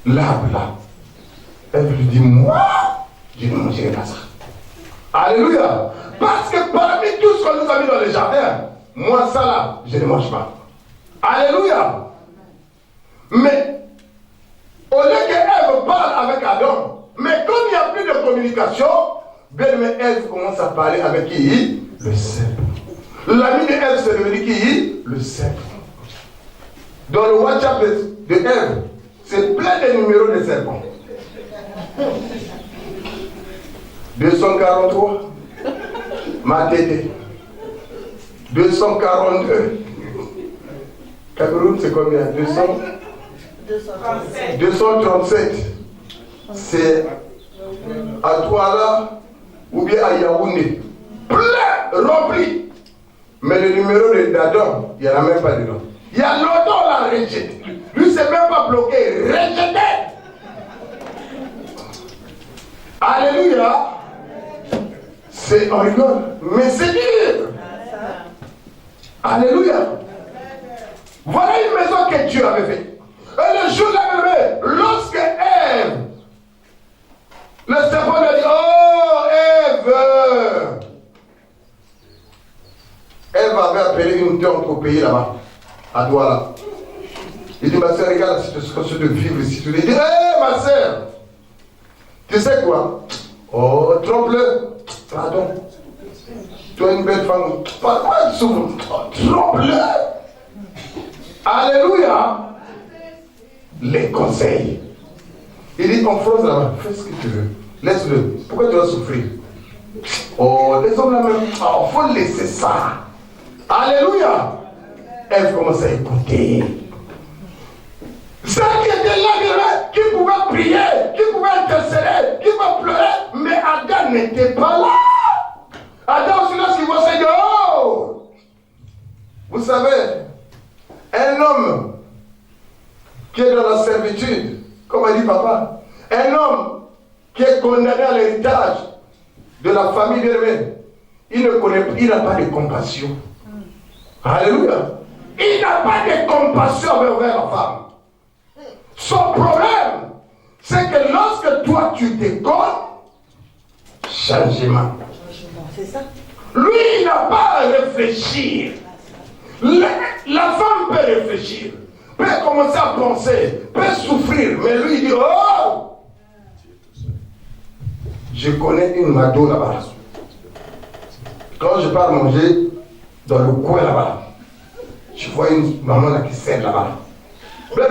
A: l'arbre là? Ève lui dit, moi, je ne mangerai pas ça. Alléluia. Parce que parmi tout ce qu'on nous a mis dans le jardin, moi ça là, je ne mange pas. Alléluia. Mais au lieu qu'Ève parle avec Adam, mais comme il n'y a plus de communication, bien Ève commence à parler avec qui? Le serpent. L'ami de Ève c'est devenu qui? Le serpent. Dans le WhatsApp de Ève, c'est plein de numéros de serpents. 243, ma tété. 242. Cameroun, c'est combien? 237. C'est à Douala ou bien à Yaoundé. Plein, rempli. Mais le numéro d'Adam, il n'y en a même pas dedans. Il y a longtemps, on l'a rejeté. Lui, c'est même pas bloqué. Rejeté. Alléluia. C'est on rigole, mais c'est dur. Alléluia. Voilà une maison que Dieu avait faite. Et le jour de la bébé, lorsque Ève, le serpent lui a dit, oh Ève. Ève avait appelé une tante au pays là-bas, à Douala. Il dit, ma soeur, regarde la situation de vivre ici. Il dit, hé ma soeur, tu sais quoi? Oh, trompe-le. Pardon. Tu es une belle femme. Pourquoi tu souffres? Trompe-le. Alléluia. Les conseils. Il dit, on fonce là-bas. Fais ce que tu veux. Laisse-le. Pourquoi tu vas souffrir? Oh, les hommes là-même. Il faut laisser ça. Alléluia. Elle commence à écouter. Ceux qui étaient là, qui pouvaient prier, qui pouvaient intercéder, qui pouvaient pleurer, mais Adam n'était pas là. Adam aussi, lorsqu'il voit ça, il dit, oh! Vous savez, un homme qui est dans la servitude, comme a dit papa, un homme qui est condamné à l'héritage de la famille d'Hermène, il n'a pas de compassion. Alléluia. Il n'a pas de compassion envers la femme. Son problème, c'est que lorsque toi tu déconnes, changement.
B: C'est ça.
A: Lui, il n'a pas à réfléchir. La femme peut réfléchir, peut commencer à penser, peut souffrir, mais lui, il dit, oh! Je connais une mado là-bas. Quand je pars manger dans le coin là-bas, je vois une maman là qui sert là-bas. Mais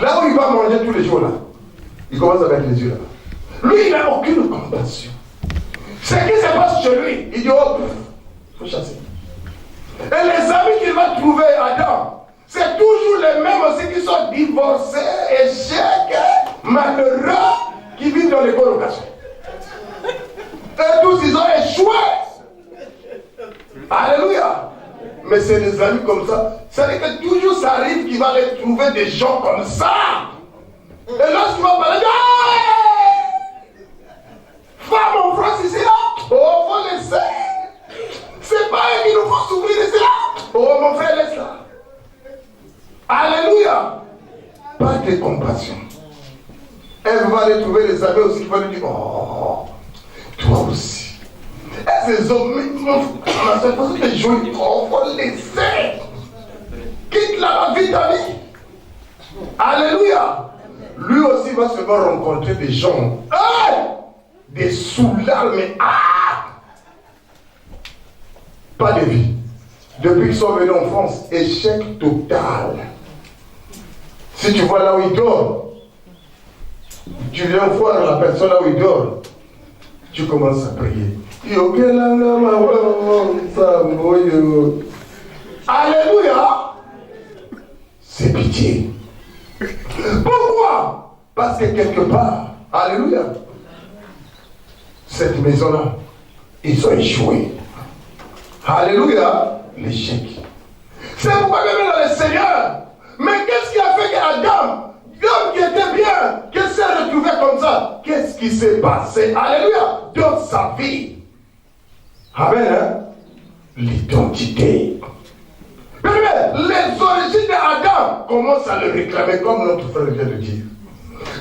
A: là où il va manger tous les jours là, il commence à mettre les yeux là-bas. Lui, il n'a aucune compassion. Ce qui se passe chez lui, il dit, oh, il faut chasser. Et les amis qu'il va trouver, Adam, c'est toujours les mêmes aussi qui sont divorcés, échecs, malheureux, qui vivent dans les colocations. Et tous, ils ont échoué. Alléluia. Mais c'est des amis comme ça. C'est-à-dire que toujours ça arrive qu'il va les trouver des gens comme ça. Et lorsqu'il va parler, femme, mon frère, c'est là. Oh, faut laisser. C'est pas eux qui nous font souffrir de cela. Oh, mon frère, laisse là. Alléluia. pas de compassion. Elle va aller trouver les amis aussi qui vont lui dire, oh, toi aussi. Et ces hommes, la seule façon de jouer, il faut laisser. Quitte la vie d'amis. Alléluia. Lui aussi va se voir rencontrer des gens, des soulards, mais pas de vie. Depuis qu'ils sont venus en France, échec total. Si tu vois là où il dort, tu viens voir la personne là où il dort, tu commences à prier. Alléluia. C'est pitié. Pourquoi? Parce que quelque part, alléluia, cette maison-là, ils ont échoué. Alléluia, l'échec. C'est pourquoi même dans le Seigneur. Mais qu'est-ce qui a fait qu'Adam, l'homme qui était bien, qui s'est retrouvé comme ça, qu'est-ce qui s'est passé? Alléluia, dans sa vie. Amen, hein? L'identité. Mais les origines d'Adam commencent à le réclamer, comme notre frère vient de dire.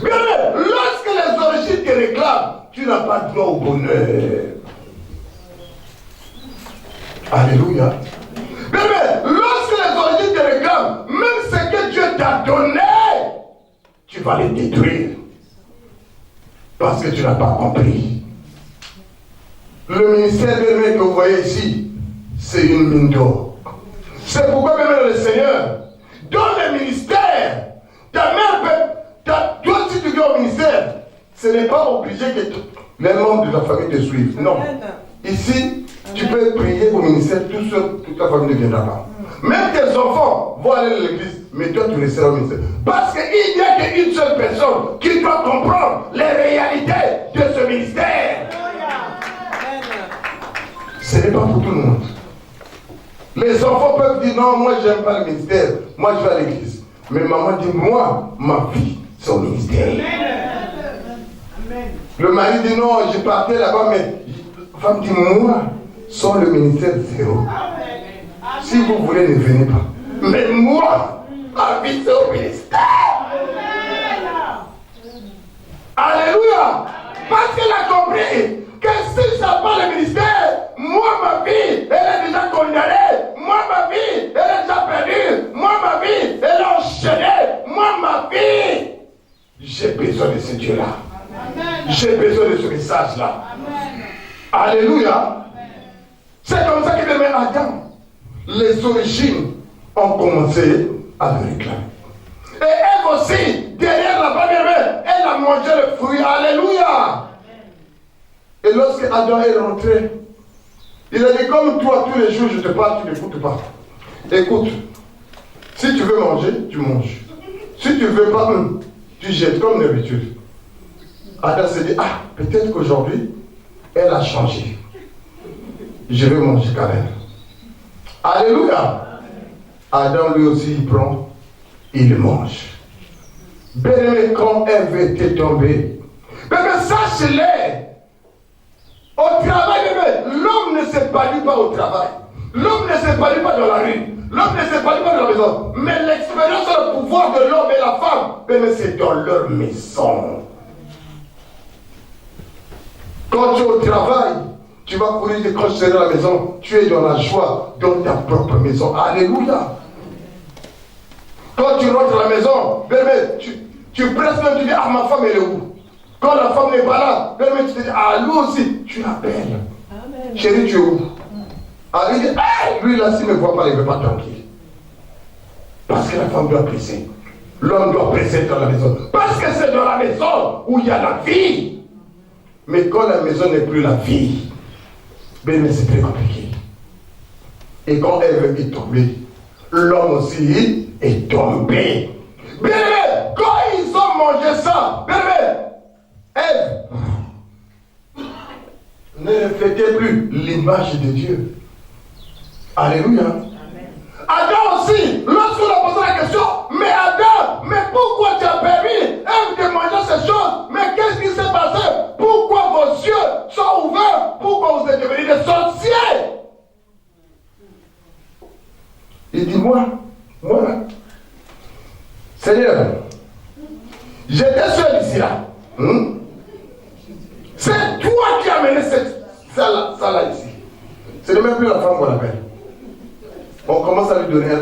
A: Bien, lorsque les origines te réclament, tu n'as pas droit au bonheur. Alléluia. Bien, lorsque les origines te réclament, même ce que Dieu t'a donné, tu vas les détruire. Parce que tu n'as pas compris. Le ministère que vous voyez ici, c'est une mine d'or. C'est pourquoi même le Seigneur, dans le ministère, ta mère peut, toi si tu viens au ministère, ce n'est pas obligé que les membres de ta famille te suivent. Non. Ici, tu peux prier au ministère, tout seul, toute ta famille ne viendra pas. Même tes enfants vont aller à l'église, mais toi tu resteras au ministère. Parce qu'il n'y a qu'une seule personne qui doit comprendre les réalités de ce ministère. Ce n'est pas pour tout le monde. Les enfants peuvent dire non, moi j'aime pas le ministère, moi je vais à l'église. Mais maman dit, moi, ma vie, c'est au ministère. Amen. Le mari dit non, je partais là-bas, mais la femme dit, moi, sans le ministère, zéro. Amen. Si vous voulez, ne venez pas. Mais moi, ma vie, c'est au ministère. Amen. Alléluia. Parce qu'elle a compris que si ça pas le ministère, moi, ma vie, elle est déjà condamnée. Moi, ma vie, elle est déjà perdue. Moi, ma vie, elle est enchaînée. Moi, ma vie, j'ai besoin de ce Dieu-là. J'ai besoin de ce message-là. Alléluia. C'est comme ça que demain Adam, les origines ont commencé à le réclamer. Et elle aussi, derrière la première, elle a mangé le fruit. Alléluia. Et lorsque Adam est rentré, il a dit, comme toi, tous les jours, je te parle, tu n'écoutes pas. Écoute, si tu veux manger, tu manges. Si tu ne veux pas, tu jettes comme d'habitude. Adam s'est dit, peut-être qu'aujourd'hui, elle a changé. Je vais manger quand même. Alléluia. Adam, lui aussi, il prend, il mange. Bien-aimé, quand Ève était tombée, mais sache-le, au travail, l'homme ne s'épanouit pas au travail. L'homme ne s'épanouit pas dans la rue. L'homme ne s'épanouit pas dans la maison. Mais l'expérience et le pouvoir de l'homme et la femme, c'est dans leur maison. Quand tu es au travail, tu vas courir et quand tu seras à la maison, tu es dans la joie, dans ta propre maison. Alléluia. Quand tu rentres à la maison, tu presses même, tu dis, ma femme elle est où? Quand la femme n'est pas là, tu te dis, lui aussi, tu l'appelles. Chérie, tu es où? Lui dit, lui là, s'il ne me voit pas, il ne veut pas tranquille. Parce que la femme doit presser. L'homme doit presser dans la maison. Parce que c'est dans la maison où il y a la vie. Mais quand la maison n'est plus la vie, c'est très compliqué. Et quand Ève est tombée, l'homme aussi est tombé. Bien, quand ils ont mangé ça, Ève ne reflétait plus l'image de Dieu. Alléluia. Amen. Adam aussi, lorsqu'on a posé la question, mais Adam, mais pourquoi tu as permis Ève de manger ces choses? Mais qu'est-ce qui s'est passé? Pourquoi vos yeux sont ouverts? Pourquoi vous êtes devenus des sorciers? Il dit, moi, Seigneur, J'étais seul ici là. C'est toi qui as amené ça là ici. Ce n'est même plus la femme qu'on appelle. On commence à lui donner.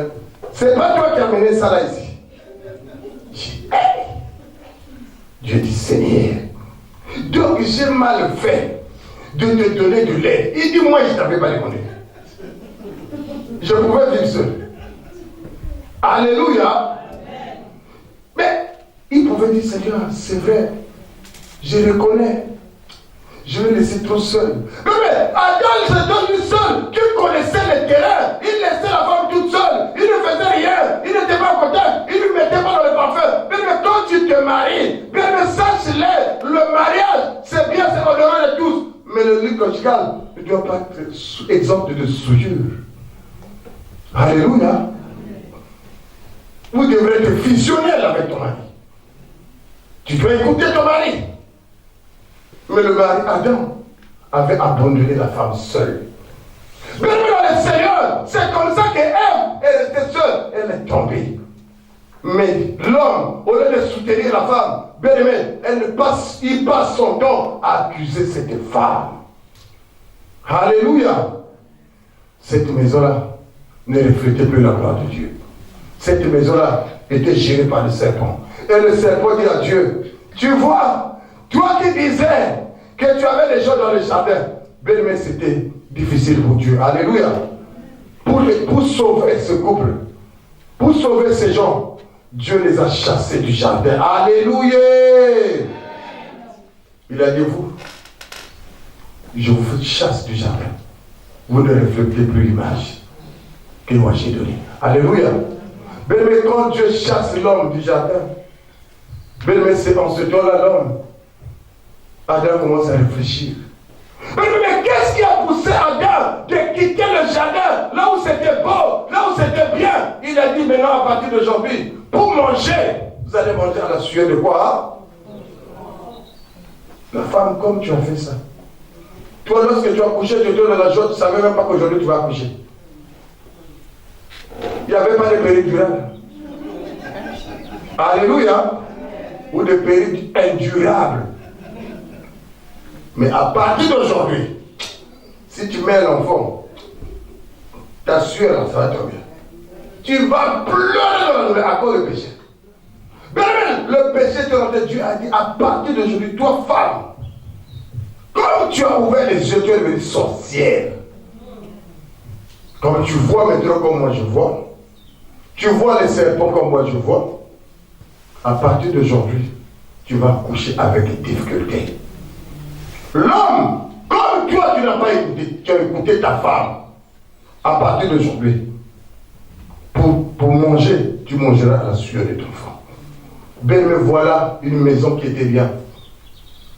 A: C'est pas toi qui as amené ça là ici. Dieu dit Seigneur. Donc j'ai mal fait de te donner de l'aide. Il dit moi je ne t'avais pas demandé. Je pouvais vivre seul. Alléluia. Mais il pouvait dire Seigneur, c'est vrai. Je reconnais. Je l'ai laissé trop seul. Mais Adam il s'est donné seul. Qui connaissait le terrain. Il laissait la femme toute seule. Il ne faisait rien. Il n'était pas content. Il ne lui mettait pas dans le parfum. Mais quand tu te maries, mais sache-le, le mariage, c'est bien, c'est honoré de tous. Mais le lit conjugal ne doit pas être exempt de souillure. Alléluia. Vous devrez être fusionnel avec ton mari. Tu dois écouter ton mari. Mais le mari Adam avait abandonné la femme seule. Mais dans le Seigneur, c'est comme ça qu'Ève est restée seule. Elle est tombée. Mais l'homme, au lieu de soutenir la femme, bien aimé, il passe son temps à accuser cette femme. Alléluia. Cette maison-là ne reflétait plus la gloire de Dieu. Cette maison-là était gérée par le serpent. Et le serpent dit à Dieu, tu vois, toi qui disais que tu avais des gens dans le jardin, bien aimé, c'était difficile pour Dieu. Alléluia. Pour sauver ce couple, pour sauver ces gens, Dieu les a chassés du jardin. Alléluia. Il a dit, vous, je vous chasse du jardin. Vous ne reflétez plus l'image que moi j'ai donnée. Alléluia. Mais quand Dieu chasse l'homme du jardin, mais c'est en ce temps-là l'homme. Adam commence à réfléchir. Mais qu'est-ce qui a poussé Adam de quitter le jardin, là où c'était beau, là où c'était bien? Il a dit maintenant à partir d'aujourd'hui, pour manger, vous allez manger à la sueur de quoi? La femme, comme tu as fait ça. Toi, lorsque tu as couché, tu étais dans la joie, tu ne savais même pas qu'aujourd'hui tu vas accoucher. Il n'y avait pas de péridurale. Alléluia. Ou de péridurale indurable. Mais à partir d'aujourd'hui, si tu mets l'enfant, ta sueur, ça va tomber. Tu vas pleurer dans la douleur à cause du péché. Le péché te Dieu a dit à partir d'aujourd'hui, toi femme, comme tu as ouvert les yeux, tu es devenue sorcière. Comme tu vois maintenant comme moi je vois, tu vois les serpents comme moi je vois, à partir d'aujourd'hui, tu vas coucher avec des difficultés. L'homme, comme toi tu n'as pas écouté, tu as écouté ta femme, à partir d'aujourd'hui, pour manger, tu mangeras à la sueur de ton front. Ben me voilà une maison qui était bien,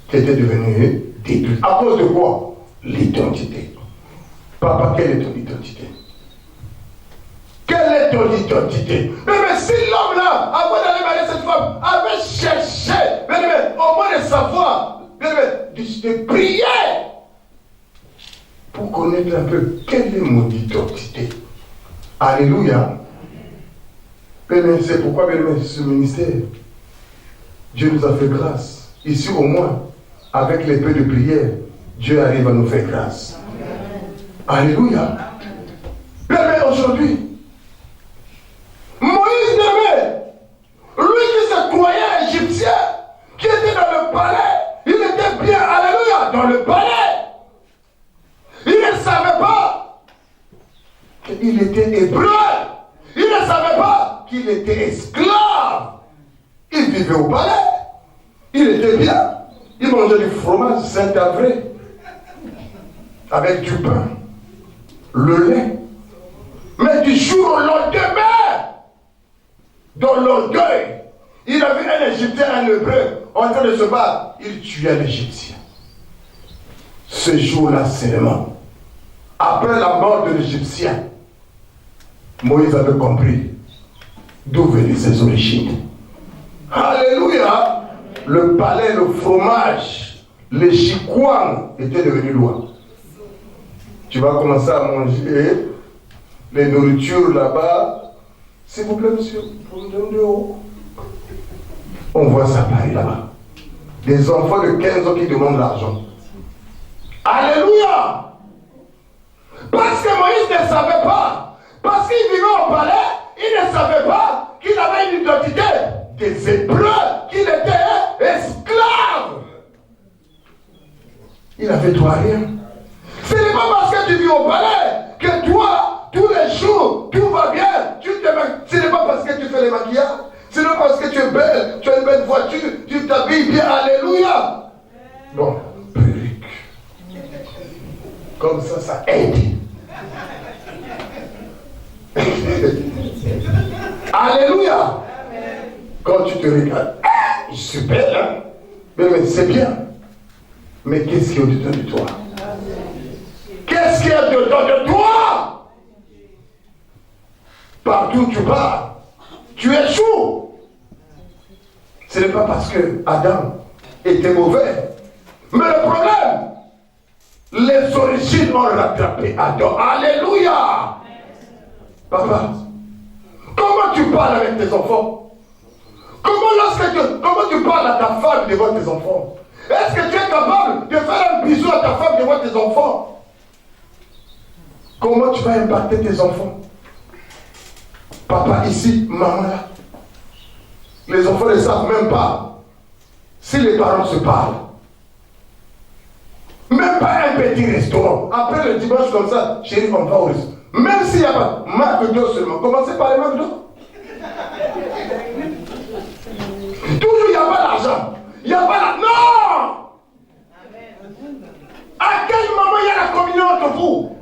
A: qui était devenue détruite. À cause de quoi? L'identité. Papa, quelle est ton identité? Quelle est ton identité? Mais si l'homme-là, avant d'aller marier cette femme, avait cherché, au moins de savoir, de prier, pour connaître un peu quelle est mon identité. Alléluia. C'est pourquoi ce ministère, Dieu nous a fait grâce. Ici au moins, avec les peu de prière, Dieu arrive à nous faire grâce. Alléluia. Mais aujourd'hui, Moïse n'aimait, lui qui se croyait égyptien, qui était dans le palais, il était bien, alléluia, dans le palais. Il ne savait pas qu'il était hébreu. Il ne savait pas qu'il était esclave. Il vivait au palais. Il était bien. Il mangeait du fromage Saint-Avré avec du pain, le lait. Mais du jour au lendemain, dans l'orgueil, il a vu un Égyptien, un Hébreu, en train de se battre. Il tuait l'Égyptien. Ce jour-là seulement, après la mort de l'Égyptien, Moïse avait compris d'où venaient ses origines. Alléluia! Le palais, le fromage, les chikwang étaient devenus loin. Tu vas commencer à manger les nourritures là-bas. S'il vous plaît, monsieur, pour me donner de haut. On voit ça pareil là-bas. Des enfants de 15 ans qui demandent l'argent. Alléluia! Parce que Moïse ne savait pas. Parce qu'il vivait au palais, il ne savait pas qu'il avait une identité des Hébreux, qu'il était esclave. Il avait droit à rien. Ce n'est pas parce que tu vis au palais que toi, tous les jours, tout va bien. Ce n'est pas parce que tu fais les maquillages. Ce n'est pas parce que tu es belle, tu as une belle voiture, tu t'habilles bien. Alléluia. Non, perruque. Comme ça aide. Alléluia. Quand tu te regardes, je suis belle, hein? Mais c'est bien. Mais qu'est-ce qui est au-dedans de toi? Qu'est-ce qui est au-dedans de toi? Partout où tu vas, tu échoues. Ce n'est pas parce que Adam était mauvais. Mais le problème, les origines ont rattrapé Adam. Alléluia. Papa, comment tu parles avec tes enfants? Comment tu parles à ta femme devant tes enfants? Est-ce que tu es capable de faire un bisou à ta femme devant tes enfants? Comment tu vas impacter tes enfants? Papa ici, maman là. Les enfants ne savent même pas si les parents se parlent. Même pas un petit restaurant. Après le dimanche comme ça, chérie, on va au restaurant. Même s'il n'y a pas McDo seulement. Commencez par les McDo. Toujours, il n'y a pas d'argent. Il n'y a pas la... Non! À quel moment il y a la communion entre vous?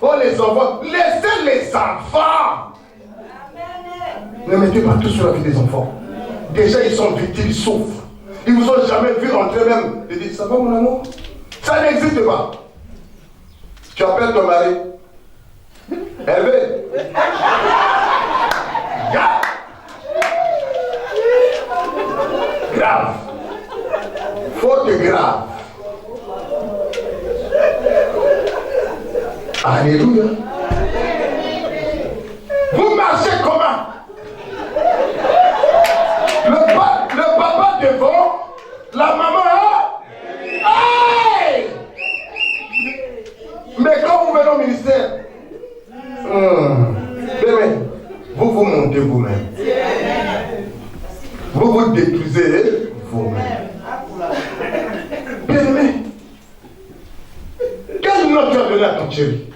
A: Oh les enfants, laissez les enfants. Ne mettez pas tout sur la vie des enfants. Déjà ils sont victimes, ils souffrent. Ils vous ont jamais vu entrer même. Ils disent, ça va mon amour? Ça n'existe pas. Tu appelles ton mari. Hervé. Yeah. Grave. Faute grave. Alléluia. Vous marchez comment? Le papa devant, la maman hey! Mais quand vous venez au ministère, vous vous montez vous-même. Vous vous détruisez vous-même. Bien-aimé, quel nom tu as donné à ton chéri?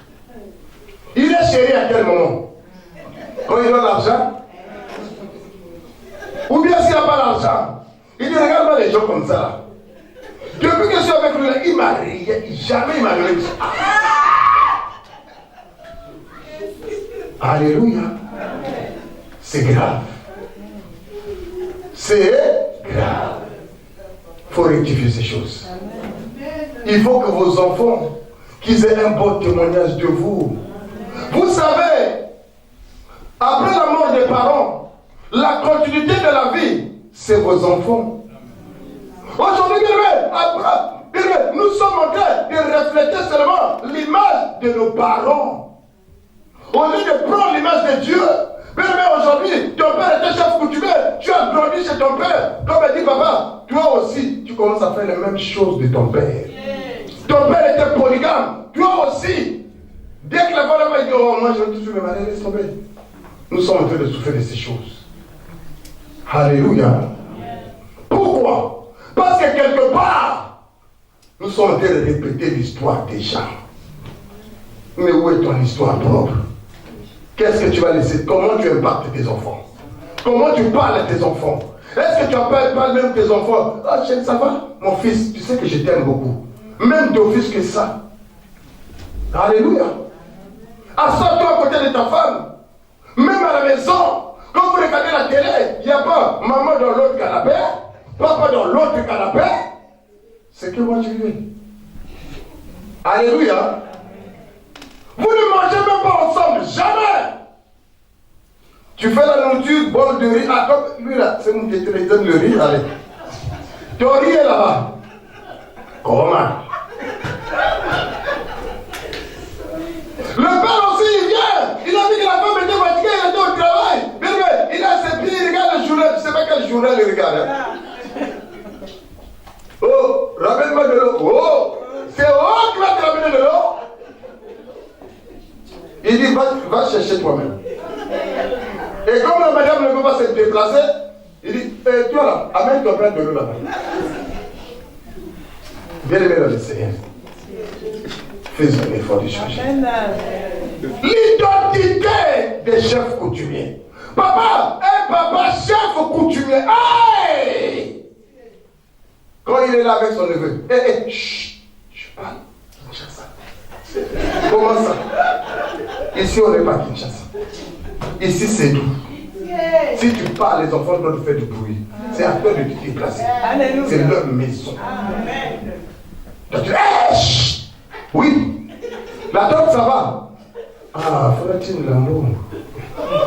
A: Il est chéri à quel moment? Quand il a l'argent? Ou bien s'il n'a pas l'argent? Il dit, regarde-moi les gens comme ça. Depuis que je suis avec lui, il m'a rien, jamais il m'a rien. Alléluia. C'est grave. C'est grave. Il faut rectifier ces choses. Il faut que vos enfants, qu'ils aient un bon témoignage de vous. Vous savez, après la mort des parents, la continuité de la vie, c'est vos enfants. Aujourd'hui, nous sommes en train de refléter seulement l'image de nos parents. Au lieu de prendre l'image de Dieu. Mais aujourd'hui, ton père était chef coutumier, tu as grandi chez ton père. Comme elle dit, papa, toi aussi, tu commences à faire les mêmes choses de ton père. Ton père était polygame, toi aussi. Dès que la femme dit, oh, moi je veux toujours me marier, laisse tomber. Nous sommes en train de souffrir de ces choses. Alléluia. Pourquoi? Parce que quelque part, nous sommes en train de répéter l'histoire des gens. Mais où est ton histoire propre? Qu'est-ce que tu vas laisser? Comment tu impactes tes enfants? Comment tu parles à tes enfants? Est-ce que tu appelles même tes enfants? Ah, chérie, ça va? Mon fils, tu sais que je t'aime beaucoup. Même d'office que ça. Alléluia. Assois-toi à côté de ta femme. Même à la maison, quand vous regardez la télé, il n'y a pas maman dans l'autre canapé, papa dans l'autre canapé. C'est que moi tu vis. Alléluia. Vous ne mangez même pas ensemble, jamais. Tu fais la nourriture, bol de riz. Ah, comme lui là, c'est mon qui te donne le riz, allez. Ton riz est là-bas. Comment? Le père aussi, il vient. Il a vu que la femme était fatiguée, il était au travail. Mais il a ses pieds, il regarde le journal. Je ne sais pas quel journal il regarde. Et comme la madame ne peut pas se déplacer, il dit, toi là, amène ton plein de l'eau là-bas. Bien aimé dans le Seigneur. Faisons un effort de changer. L'identité des chefs coutumiers. Papa, un papa chef coutumier. Aïe! Quand il est là avec son neveu, chut, je parle Kinshasa. Comment ça? Ici, on n'est pas Kinshasa. Ici, c'est nous. Si tu parles, les enfants doivent faire du bruit. C'est à toi de te déplacer. C'est leur maison. Donc, tu dis, oui. La dot, ça va. Ah, faudrait-il l'amour.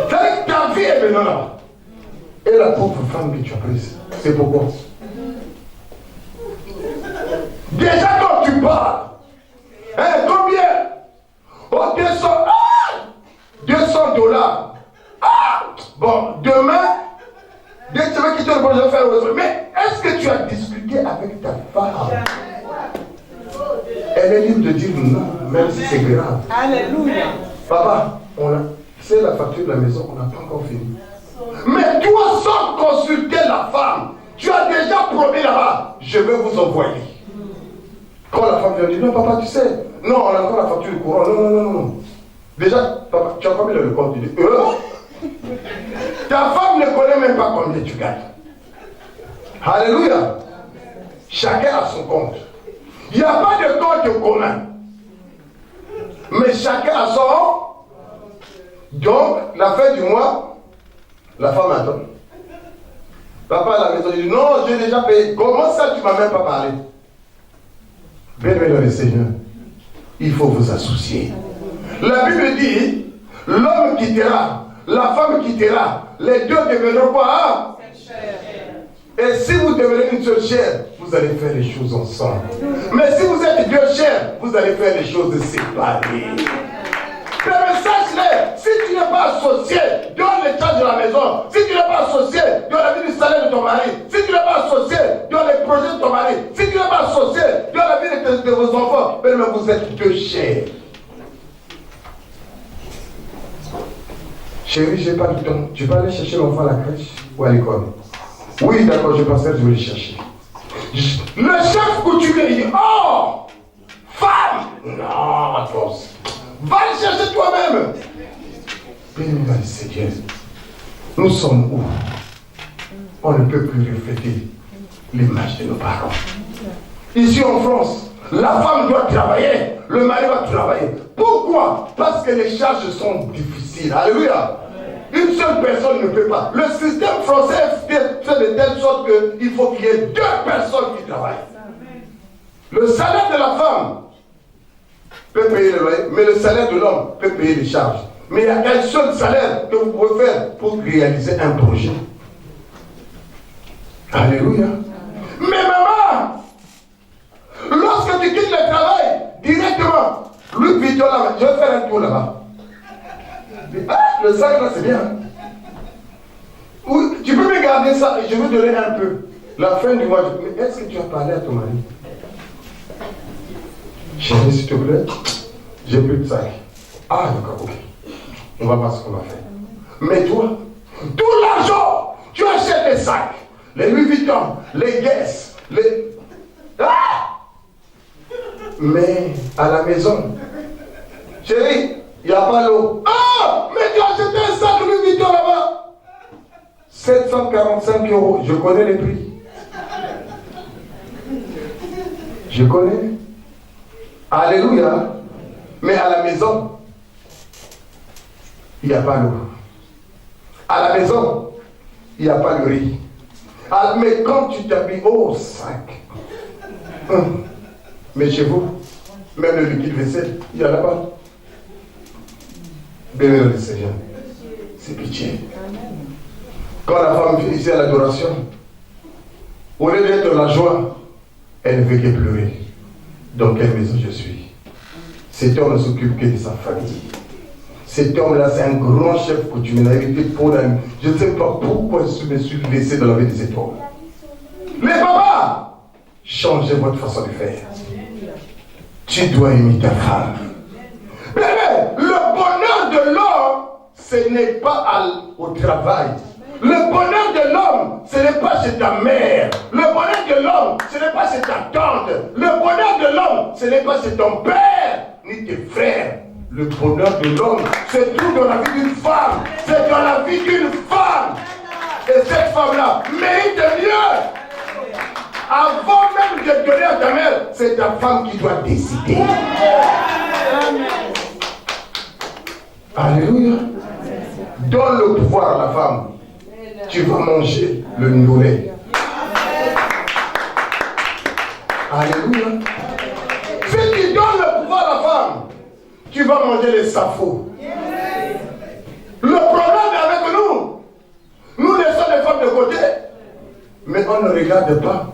A: C'est-à-dire que ta vie est maintenant là. Et la pauvre femme que tu as prise, c'est pourquoi? Déjà quand tu parles, combien? Oh, 200 $. Bon, demain, dès que tu vas quitter le projet, faire autre chose. Mais est-ce que tu as discuté avec ta femme? Elle est libre de dire non, même si c'est grave.
B: Alléluia.
A: Papa, c'est la facture de la maison, on n'a pas encore fini. Mais toi, sans consulter la femme, tu as déjà promis là-bas, je vais vous envoyer. Quand la femme vient dire, non papa, tu sais, non, on a encore la facture du courant, non. Déjà, papa, tu as combien le compte? Tu dis, ta femme ne connaît même pas combien tu gagnes. Alléluia. Chacun a son compte. Il n'y a pas de compte commun. Mais chacun a son. Donc, la fin du mois, la femme attend. Papa à la maison dit, non, j'ai déjà payé. Comment ça, tu ne m'as même pas parlé? Bien-aimé dans le Seigneur, il faut vous associer. La Bible dit, l'homme quittera, la femme quittera, les deux deviendront quoi? Et si vous devenez une seule chair, vous allez faire les choses ensemble. Mais si vous êtes deux chairs, vous allez faire les choses séparées. Le message est, si tu n'es pas associé, donne les tâches de la maison. Si tu n'es pas associé, donne la vie du salaire de ton mari. Si tu n'es pas associé, donne les projets de ton mari. Si tu n'es pas associé, donne la vie de vos enfants. Mais vous êtes deux chairs. Chérie, j'ai pas de temps. Tu vas aller chercher l'enfant à la crèche ou à l'école? Oui, d'accord, je pensais que je vais le chercher. Le chef coutumier dit, oh, femme, non, attends. Va le chercher toi-même. Béni dans le Seigneur. Nous sommes où? On ne peut plus refléter l'image de nos parents. Ici en France, la femme doit travailler, le mari doit travailler. Pourquoi? Parce que les charges sont difficiles. Alléluia. Une seule personne ne peut pas. Le système français fait de telle sorte qu'il faut qu'il y ait deux personnes qui travaillent. Le salaire de la femme peut payer le loyer, mais le salaire de l'homme peut payer les charges. Mais il y a un seul salaire que vous pouvez faire pour réaliser un projet. Alléluia. Mais maman, lorsque tu quittes le travail, directement, Louis Vuitton là, je vais faire un tour là-bas. Ah, le sac là c'est bien. Oui, tu peux me garder ça et je vais donner un peu. La fin du mois, mais est-ce que tu as parlé à ton mari? Chérie, s'il te plaît, j'ai plus de sac. Ah, d'accord, ok. On va voir ce qu'on va faire. Mais toi, tout l'argent, tu achètes les sacs, les Louis Vuitton, les Guess, les. Ah! Mais à la maison, chérie, il n'y a pas l'eau. Ah! Mais tu as acheté un sac Louis Vuitton là-bas. 745 €. Je connais les prix. Je connais. Alléluia. Mais à la maison, il n'y a pas l'eau. À la maison, il n'y a pas le riz. Ah, mais quand tu t'habilles au sac, mais chez vous, même le liquide vaisselle, il y a là-bas. Béni le Seigneur. C'est pitié. Quand la femme vient ici à l'adoration, au lieu d'être la joie, elle ne veut que pleurer. Dans quelle maison je suis? Cet homme ne s'occupe que de sa famille. Cet homme-là, c'est un grand chef coutumier. Je ne sais pas pourquoi je me suis laissé dans la vie de cet homme. Les papas, changez votre façon de faire. Tu dois aimer ta femme. Mais le bonheur de l'homme, ce n'est pas au travail. Le bonheur de l'homme, ce n'est pas chez ta mère. Le bonheur de l'homme, ce n'est pas chez ta tante. Le bonheur de l'homme, ce n'est pas chez ton père, ni tes frères. Le bonheur de l'homme se trouve dans la vie d'une femme. C'est dans la vie d'une femme. Et cette femme-là mérite mieux. Avant même de donner à ta mère, c'est ta femme qui doit décider. Alléluia. Donne le pouvoir à la femme. Tu vas manger le noulet. Alléluia. Si tu donnes le pouvoir à la femme, tu vas manger les safos. Le problème est avec nous. Nous laissons les femmes de côté. Mais on ne regarde pas.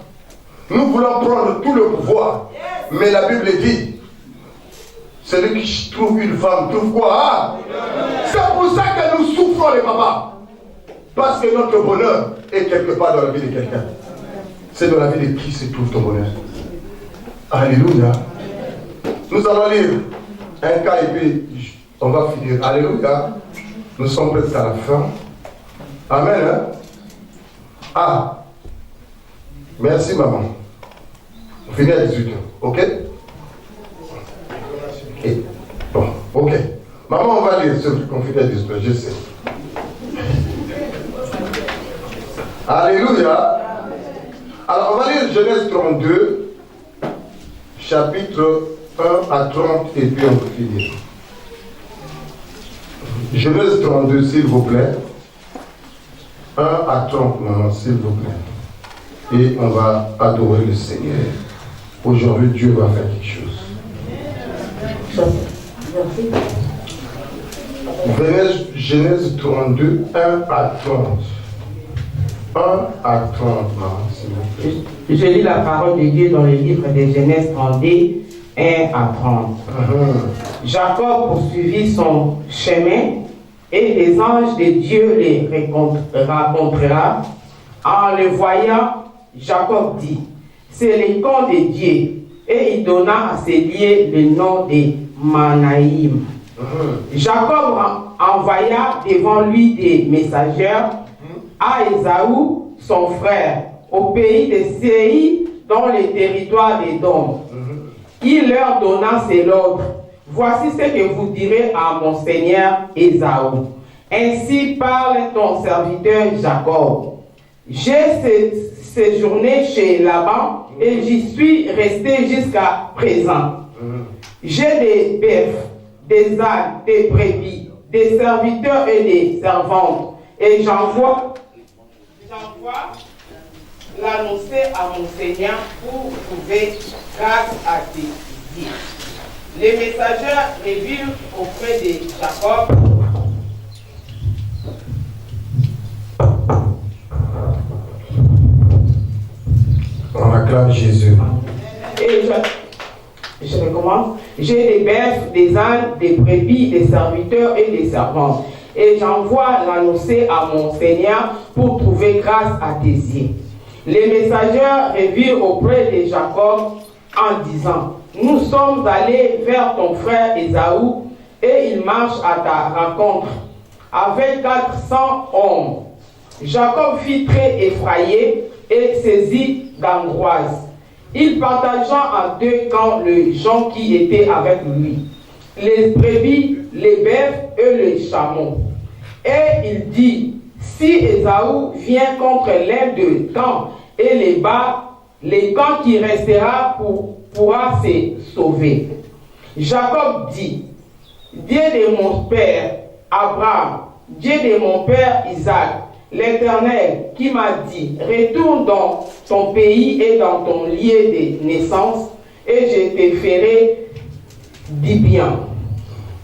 A: Nous voulons prendre tout le pouvoir. Mais la Bible dit, celui qui trouve une femme trouve quoi? C'est pour ça que nous souffrons les papas. Parce que notre bonheur est quelque part dans la vie de quelqu'un. C'est dans la vie de qui se trouve ton bonheur. Alléluia. Nous allons lire un cas et puis on va finir. Alléluia. Nous sommes presque à la fin. Amen. Hein? Ah. Merci maman. On finit à 18h. Ok? Et, bon, ok. Maman, on va lire ce qu'on finit à 18h. Je sais. Alléluia. Alors, on va lire Genèse 32, chapitre 1 à 30, et puis on va finir. Genèse 32, s'il vous plaît. 1 à 30, maman, s'il vous plaît. Et on va adorer le Seigneur. Aujourd'hui, Dieu va faire quelque chose. Genèse 32, 1 à 30. 1 à 30, s'il vous plaît.
D: Je lis la parole de Dieu dans le livre de Genèse 32, 1 à 30. Jacob poursuivit son chemin et les anges de Dieu les rencontrèrent. En le voyant, Jacob dit, c'est le camp de Dieu. Et il donna à ses lieux le nom de Manaïm. Jacob envoya devant lui des messagers à Ésaü, son frère, au pays de Séir, dans le territoire d'Édom. Il leur donna cet ordre. Voici ce que vous direz à mon seigneur Ésaü. Ainsi parle ton serviteur Jacob. J'ai séjourné chez Laban et j'y suis resté jusqu'à présent. J'ai des bœufs, des ânes, des brebis, des serviteurs et des servantes. Et j'envoie l'annoncer à mon Seigneur pour trouver grâce à tes dires. Les messagers revirent auprès de Jacob.
A: On acclame Jésus.
D: Et je recommence. J'ai des bœufs, des ânes, des brebis, des serviteurs et des servantes. Et j'envoie l'annoncer à mon Seigneur pour trouver grâce à tes yeux. Les messagers revirent auprès de Jacob en disant, nous sommes allés vers ton frère Ésaü et il marche à ta rencontre avec 400 hommes. Jacob fut très effrayé et saisi d'angoisse. Il partagea en deux camps les gens qui étaient avec lui, les brebis, les bœufs et les chameaux. Et il dit, si Ésaü vient contre l'un des camps et les bat, les camps qui restera pourra se sauver. Jacob dit, Dieu de mon père Abraham, Dieu de mon père Isaac, l'Éternel qui m'a dit, retourne dans ton pays et dans ton lieu de naissance, et je te ferai du bien.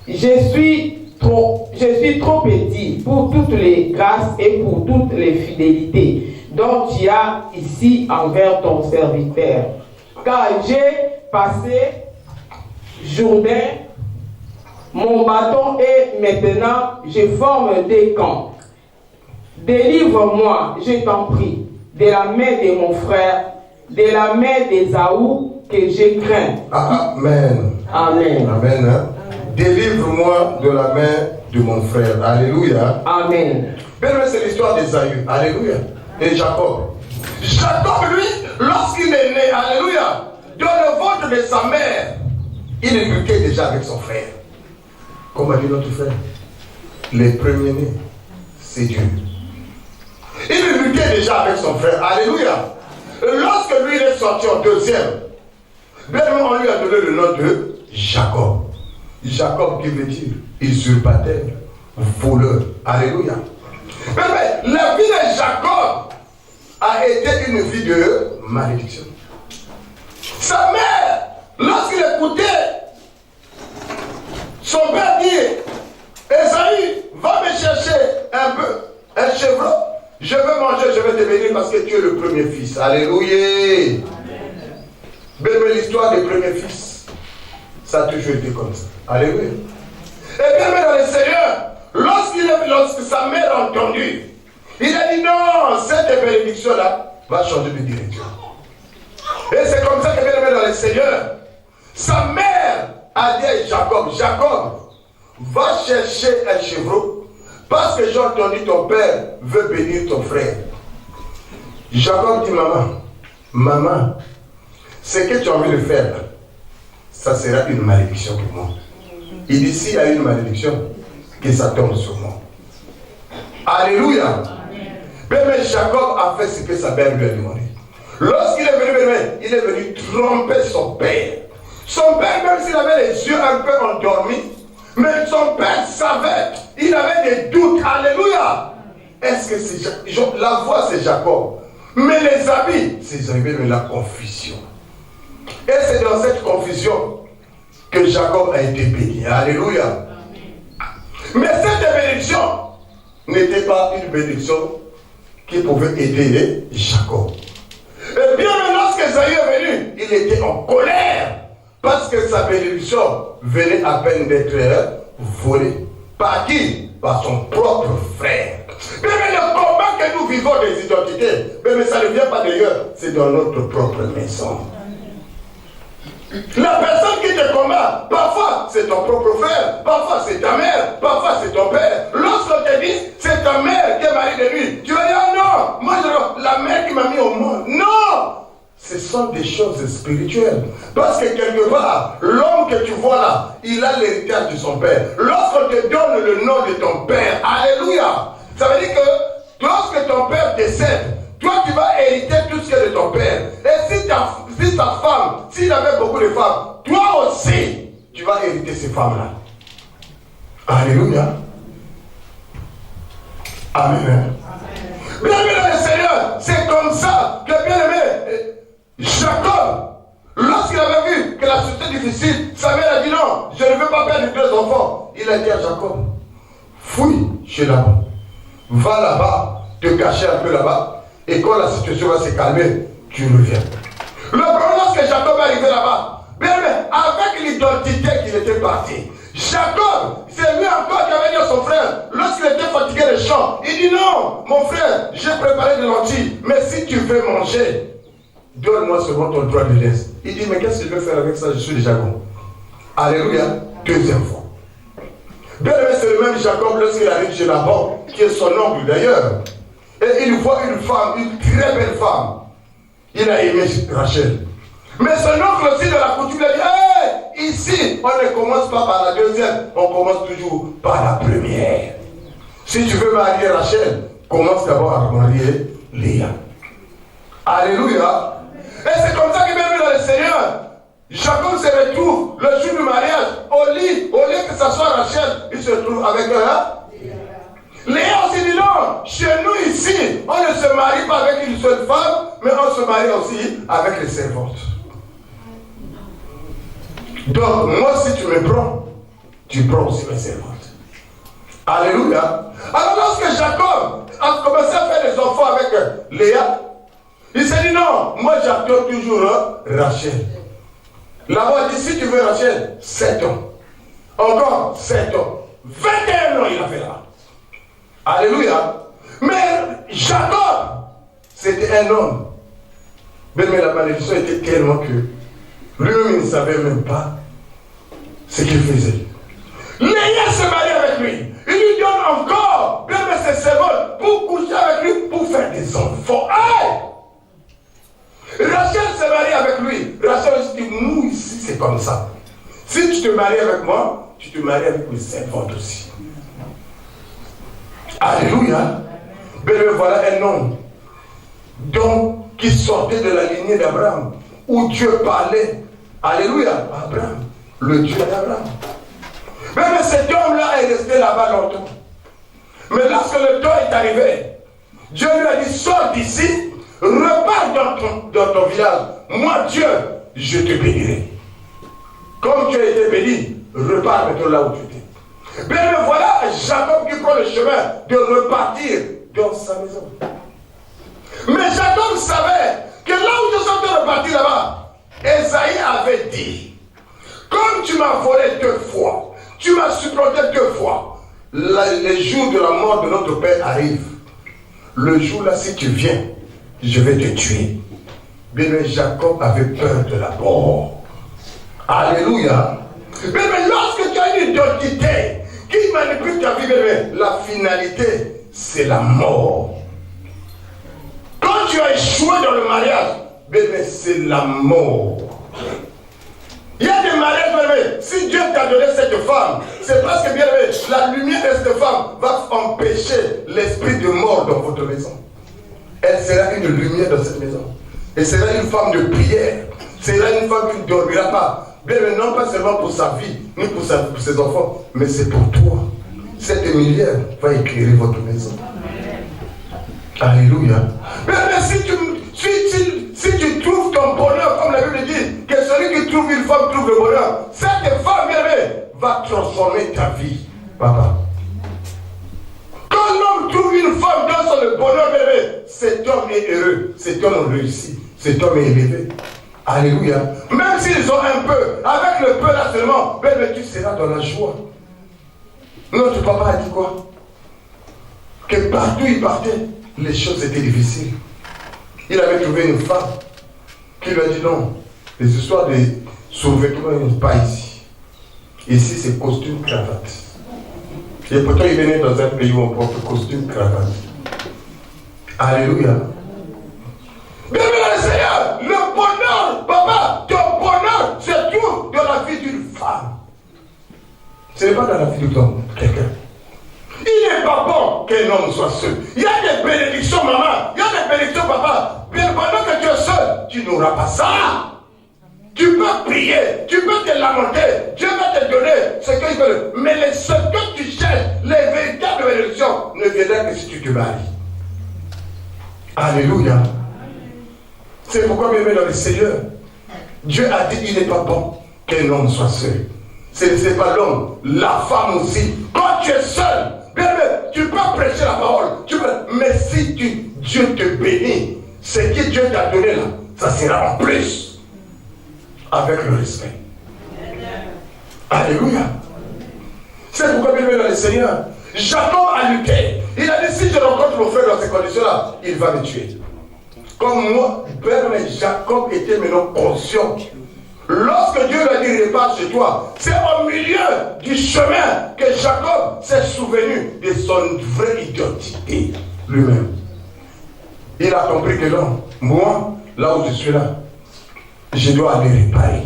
D: Je suis trop petit pour toutes les grâces et pour toutes les fidélités dont tu as ici envers ton serviteur. Car j'ai passé Jourdain, mon bâton, et maintenant je forme des camps. Délivre-moi, je t'en prie, de la main de mon frère, de la main d'Ésaü que je crains.
A: Amen.
D: Amen.
A: Amen. Délivre-moi de la main de mon frère. Alléluia.
D: Amen.
A: Bien, c'est l'histoire d'Ésaü. Alléluia. Et Jacob. Jacob, lui, lorsqu'il est né, alléluia, dans le ventre de sa mère, il luttait déjà avec son frère. Comme a dit notre frère, les premiers-nés, c'est Dieu. Il luttait déjà avec son frère. Alléluia. Lorsque lui il est sorti en deuxième, bien on lui a donné le nom de Jacob. Jacob qui veut dire usurpateur, voleur. Alléluia. Mais la vie de Jacob a été une vie de malédiction. Sa mère, lorsqu'il écoutait son père dire, Esaü, va me chercher un chevreau, je veux manger, je vais te bénir parce que tu es le premier fils. Alléluia. Mais l'histoire des premiers fils, ça a toujours été comme ça. Alléluia. Et bien, dans le Seigneur, lorsque sa mère a entendu, il a dit non, cette bénédiction-là va changer de direction. Et c'est comme ça que bien dans le Seigneur, sa mère a dit à Jacob, Jacob, va chercher un chevreau parce que j'ai entendu ton père veut bénir ton frère. Jacob dit, maman, ce que tu as envie de faire là, ça sera une malédiction pour moi. Il dit, s'il y a une malédiction, que ça tombe sur moi. Alléluia. Mais Jacob a fait ce que sa mère lui a demandé. Lorsqu'il est venu tromper son père. Son père, même s'il avait les yeux un peu endormis, mais son père savait, il avait des doutes. Alléluia. Est-ce que c'est la voix c'est Jacob, mais les habits, c'est la confusion. Et c'est dans cette confusion que Jacob a été béni. Alléluia. Mais cette bénédiction n'était pas une bénédiction qui pouvait aider Jacob. Et bien lorsque Esaü est venu, il était en colère parce que sa bénédiction venait à peine d'être volée. Par qui? Par son propre frère. Mais le combat que nous vivons des identités, mais ça ne vient pas d'ailleurs, c'est dans notre propre maison. La personne qui te combat, parfois c'est ton propre frère, parfois c'est ta mère, parfois c'est ton père. Lorsqu'on te dit c'est ta mère qui est mariée de lui, tu vas dire ah non, moi la mère qui m'a mis au monde. Non! Ce sont des choses spirituelles. Parce que quelque part, l'homme que tu vois là, il a l'héritage de son père. Lorsqu'on te donne le nom de ton père, alléluia, ça veut dire que lorsque ton père décède, toi tu vas hériter tout ce qui est de ton père. Et si ta femme, s'il avait beaucoup de femmes, toi aussi, tu vas hériter ces femmes-là. Alléluia. Amen. Bienvenue dans le Seigneur. C'est comme ça que bien-aimé Jacob, lorsqu'il avait vu que la société est difficile, sa mère a dit non, je ne veux pas perdre 2 enfants. Il a dit à Jacob, fouille chez là-bas. Va là-bas, te cacher un peu là-bas, et quand la situation va se calmer, tu reviens. Le problème, lorsque Jacob est arrivé là-bas, bien, avec l'identité qu'il était parti, Jacob, c'est lui encore qui avait dit à son frère, lorsqu'il était fatigué des champs, il dit non, mon frère, j'ai préparé des lentilles, mais si tu veux manger, donne-moi seulement ton droit de l'aise. Il dit, mais qu'est-ce que je vais faire avec ça? Je suis déjà bon. Alléluia. 2e fois. Bien aimé, c'est le même Jacob lorsqu'il arrive chez Laban, qui est son oncle d'ailleurs. Et il voit une femme, une très belle femme. Il a aimé Rachel. Mais son oncle aussi de la coutume, il a dit, hey, ici, on ne commence pas par la 2e, on commence toujours par la 1re. Si tu veux marier Rachel, commence d'abord à marier Léa. Alléluia. Et c'est comme ça que bienvenue dans le Seigneur. Jacob se retrouve le jour du mariage au lieu que ça soit Rachel, il se retrouve avec Léa aussi dit non, chez nous ici, on ne se marie pas avec une seule femme, mais on se marie aussi avec les servantes. Donc, moi, si tu me prends, tu prends aussi mes servantes. Alléluia. Alors, lorsque Jacob a commencé à faire des enfants avec Léa, il s'est dit non, moi j'attends toujours Rachel. Là-bas, il dit si tu veux Rachel, 7 ans. Encore 7 ans. 21 ans il a fait là. Alléluia. Mais Jacob, c'était un homme. Mais la malédiction était tellement que lui-même il ne savait même pas ce qu'il faisait. Léa se marie avec lui. Il lui donne encore, bien ses secondes, pour coucher avec lui, pour faire des enfants. Hey! Rachel s'est mariée avec lui. Rachel dit, nous ici, c'est comme ça. Si tu te maries avec moi, tu te maries avec mes servantes aussi. Alléluia. Ben voilà un homme qui sortait de la lignée d'Abraham, où Dieu parlait. Alléluia. Abraham, le Dieu d'Abraham. Mais cet homme-là est resté là-bas longtemps. Mais lorsque le temps est arrivé, Dieu lui a dit, sors d'ici, repars dans ton village. Moi, Dieu, je te bénirai. Comme tu as été béni, repars maintenant là où tu étais. Mais voilà Jacob qui prend le chemin de repartir dans sa maison. Mais Jacob savait que là où je suis de repartir là-bas, Esaïe avait dit, comme tu m'as volé 2 fois, tu m'as supplanté 2 fois, les jours de la mort de notre père arrivent. Le jour-là, si tu viens, je vais te tuer. Bien, Jacob avait peur de la mort. Alléluia. Mais lorsque tu as une identité qui manipule ta vie, la finalité, c'est la mort. Quand tu as échoué dans le mariage, c'est la mort. Il y a des mariages, si Dieu t'a donné cette femme, c'est parce que bien la lumière de cette femme va empêcher l'esprit de mort dans votre maison. Elle sera une lumière dans cette maison. Et sera une femme de prière. Sera une femme qui ne dormira pas. Bien, non pas seulement pour sa vie, ni pour ses enfants, mais c'est pour toi. Cette lumière va éclairer votre maison. Alléluia. Mais si tu trouves ton bonheur, comme la Bible dit, que celui qui trouve une femme trouve le bonheur, cette femme, bien va transformer ta vie, papa. Quand l'homme trouve une femme dans son bonheur, bébé, cet homme est heureux, cet homme réussit, cet homme est élevé. Alléluia. Même s'ils ont un peu, avec le peu là seulement, bébé, tu seras dans la joie. Notre papa a dit quoi? Que partout il partait, les choses étaient difficiles. Il avait trouvé une femme qui lui a dit non, les histoires de sous-vêtements pas ici. Ici c'est costume, cravate. Et pourtant il venait dans un pays où on porte costume, cravate. Alléluia. Bienvenue dans le Seigneur. Le bonheur, papa, ton bonheur se trouve dans la vie d'une femme. Ce n'est pas dans la vie de quelqu'un. Il n'est pas bon qu'un homme soit seul. Il y a des bénédictions, maman. Il y a des bénédictions, papa. Bien pendant que tu es seul, tu n'auras pas ça. Tu peux prier, tu peux te lamenter. Dieu va te donner ce qu'il veut. Mais ce que tu cherches, les véritables bénédictions, ne viendront que si tu te maries. Alléluia. C'est pourquoi, bien dans le Seigneur, Dieu a dit qu'il n'est pas bon qu'un homme soit seul. Ce n'est pas l'homme, la femme aussi. Quand tu es seul, bien, tu peux prêcher la parole, mais si Dieu te bénit, ce que Dieu t'a donné là, ça sera en plus. Avec le respect. Alléluia. C'est pourquoi, bien dans le Seigneur, Jacob a lutté. Il a dit, si je rencontre mon frère dans ces conditions-là, il va me tuer. Comme moi, mais Jacob était maintenant conscient. Lorsque Dieu lui a dit repars chez toi, c'est au milieu du chemin que Jacob s'est souvenu de son vraie identité lui-même. Il a compris que non, moi, là où je suis là, je dois aller réparer.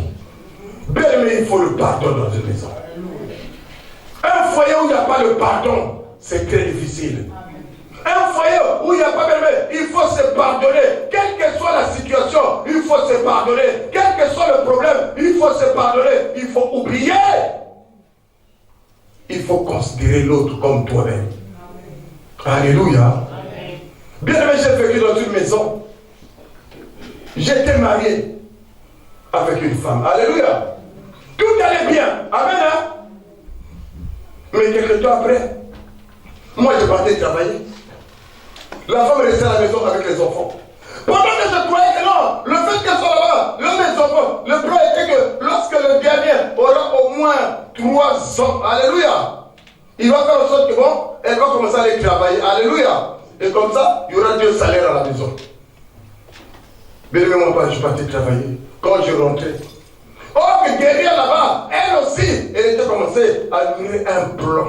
A: Bien aimé, il faut le pardon dans une maison. Un foyer où il n'y a pas le pardon, c'est très difficile. Un foyer où il n'y a pas de il faut se pardonner. Quelle que soit la situation, il faut se pardonner. Quel que soit le problème, il faut se pardonner. Il faut oublier. Il faut considérer l'autre comme toi-même. Alléluia. Bien aimé, j'ai vécu dans une maison. J'étais marié avec une femme. Alléluia. Tout allait bien. Amen. Hein? Mais quelques temps après, moi je partais travailler. La femme restait à la maison avec les enfants. Pendant que je croyais que non, le fait qu'elle soit là-bas, l'un des enfants, le plan était que lorsque le dernier aura au moins 3 ans, alléluia, il va faire en sorte que bon, elle va commencer à aller travailler, alléluia. Et comme ça, il y aura 2 salaires à la maison. Mais moi pas, je partais travailler. Quand je rentrais, oh, que derrière là-bas, elle aussi, elle était commencée à nourrir un plan.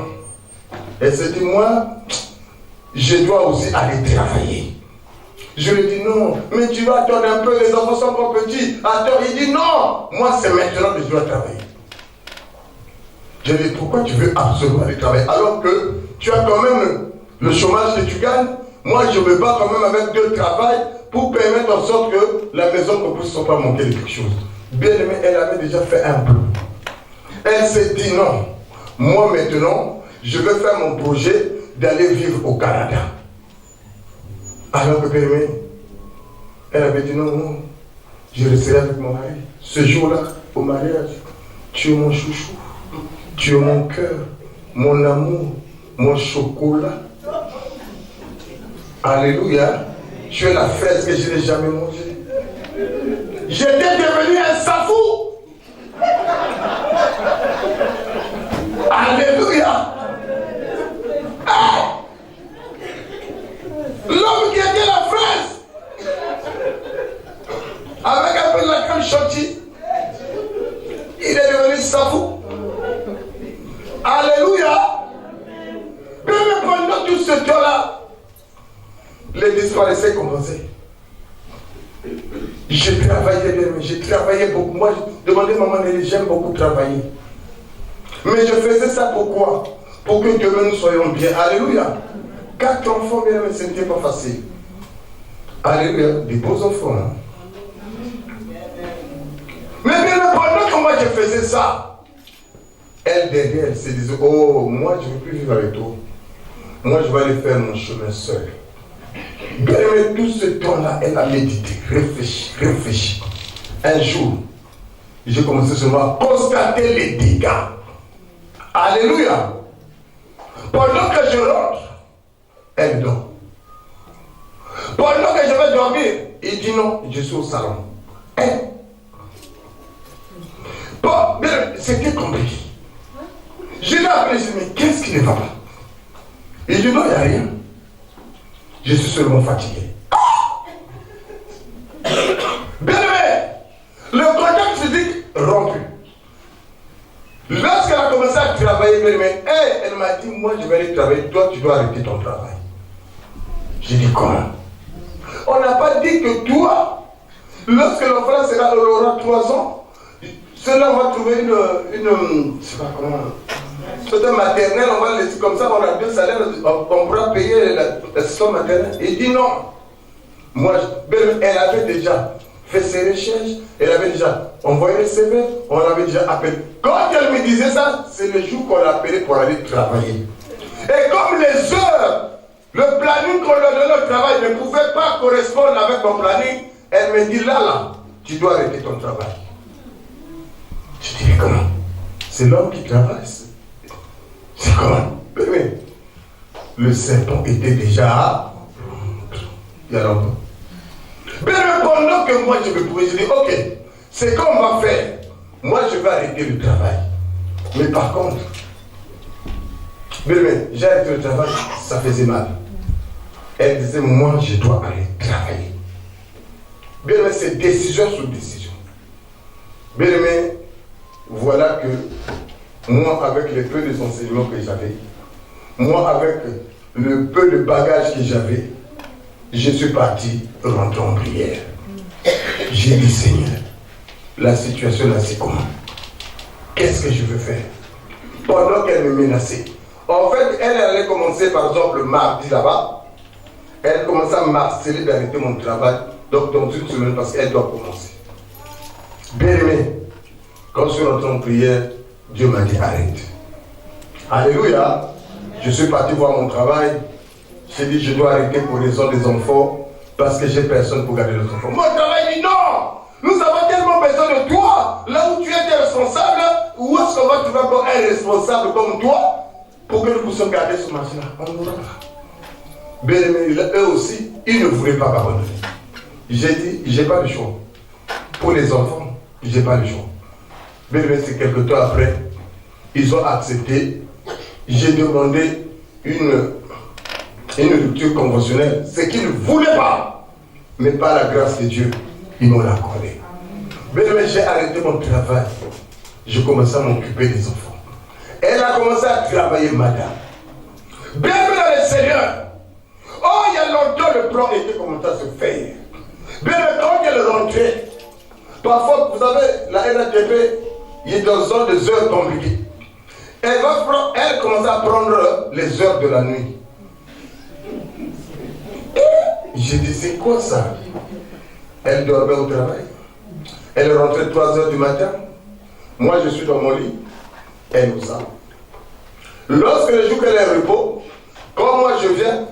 A: Elle s'est dit, moi, je dois aussi aller travailler. Je lui ai dit, non, mais tu vas attendre un peu, les enfants sont encore petits. Attends, il dit, non, moi c'est maintenant que je dois travailler. Je lui ai dit, pourquoi tu veux absolument aller travailler alors que tu as quand même le chômage que tu gagnes? Moi, je me bats quand même avec 2 travails pour permettre en sorte que la maison ne puisse pas manquer de quelque chose. Bien aimé, elle avait déjà fait un peu. Elle s'est dit, non, moi maintenant, je vais faire mon projet d'aller vivre au Canada. Alors que bien aimé, elle avait dit, non, non, je resterai avec mon mari. Ce jour-là, au mariage, tu es mon chouchou, tu es mon cœur, mon amour, mon chocolat. Alléluia. Tu es la fraise que je n'ai jamais mangée. J'étais devenu un safou. Alléluia. Hey! L'homme qui était la fraise, avec un peu de la crème chantilly, il est devenu safou. Alléluia. Mais pendant tout ce temps-là, les disparaissaient commençaient. J'ai travaillé beaucoup. Moi, je demandais à maman, j'aime beaucoup travailler. Mais je faisais ça pourquoi? Pour que demain nous soyons bien. Alléluia. 4 enfants, bien aimés, ce n'était pas facile. Alléluia. Des beaux enfants. Hein? Mais bien pendant que moi je faisais ça, elle derrière, elle se disait, oh, moi je ne veux plus vivre avec toi. Moi je vais aller faire mon chemin seul. Bien aimé, tout ce temps-là, elle a médité, réfléchi. Un jour, j'ai commencé seulement à constater les dégâts. Alléluia. Pendant que je rentre, elle dort. Pendant que je vais dormir, il dit non, je suis au salon. Bon, c'était compliqué. Je l'ai appelé, je lui ai dit, mais qu'est-ce qui ne va pas? Il dit non, il n'y a rien. Je suis seulement fatigué. Bien aimé, le contact physique rompu. Lorsqu'elle a commencé à travailler, bien aimé, elle m'a dit, moi je vais aller travailler, toi tu dois arrêter ton travail. J'ai dit comment? On n'a pas dit que toi, lorsque l'enfant sera, aura 3 ans, cela on va trouver une je sais pas comment. C'est un maternel, on va le laisser comme ça, on a 2 salaires, on pourra payer l'assistance maternelle. Il dit non. Moi, elle avait déjà fait ses recherches, elle avait déjà envoyé le CV, on l'avait déjà appelé. Quand elle me disait ça, c'est le jour qu'on l'a appelé pour aller travailler. Et comme les heures, le planning qu'on leur donnait au travail ne pouvait pas correspondre avec mon planning, elle me dit là, tu dois arrêter ton travail. Je dis, mais comment? C'est l'homme qui travaille. C'est comment? Mais le serpent était déjà il y a longtemps. Mais pendant que moi je me pouvais, je dis, ok, c'est qu'on va faire. Moi je vais arrêter le travail. Mais par contre, j'ai arrêté le travail, ça faisait mal. Elle disait, moi je dois aller travailler. Bien aimé, c'est décision sur décision. Bien aimé, voilà que moi, avec le peu des enseignements que j'avais, moi, avec le peu de bagages que j'avais, je suis parti rentrer en prière. J'ai dit, Seigneur, la situation là, c'est comment? Qu'est-ce que je veux faire? Pendant qu'elle me menaçait. En fait, elle allait commencer, par exemple, mardi là-bas. Elle commençait à m'harceler d'arrêter mon travail. Donc, dans une semaine, parce qu'elle doit commencer. Bien aimé, quand je suis rentré en prière, Dieu m'a dit arrête. Alléluia. Je suis parti voir mon travail. J'ai dit je dois arrêter pour raison des enfants parce que j'ai personne pour garder les enfants. Mon travail dit non. Nous avons tellement besoin de toi. Là où tu étais responsable, où est-ce qu'on va trouver encore un responsable comme toi pour que nous puissions garder ce marché-là? On ne voudra pas. Bien aimé, eux aussi, ils ne voulaient pas m'abandonner. J'ai dit, j'ai pas le choix. Pour les enfants, j'ai pas le choix. Mais c'est quelque temps après, ils ont accepté. J'ai demandé une rupture conventionnelle, ce qu'ils ne voulaient pas. Mais par la grâce de Dieu, ils m'ont accordé. Mais j'ai arrêté mon travail. Je commençais à m'occuper des enfants. Elle a commencé à travailler, madame. Bienvenue dans le Seigneur. Oh, il y a longtemps le plan était commencé à se faire. Bien, quand elle est rentrée, parfois, vous savez, la RATP, il est dans zone des heures compliquées. Elle commence à prendre les heures de la nuit. J'ai dit, c'est quoi ça? Elle dormait au travail. Elle est rentrée 3 heures du matin. Moi, je suis dans mon lit. Elle nous a. Lorsque le jour qu'elle est en repos, quand moi je viens,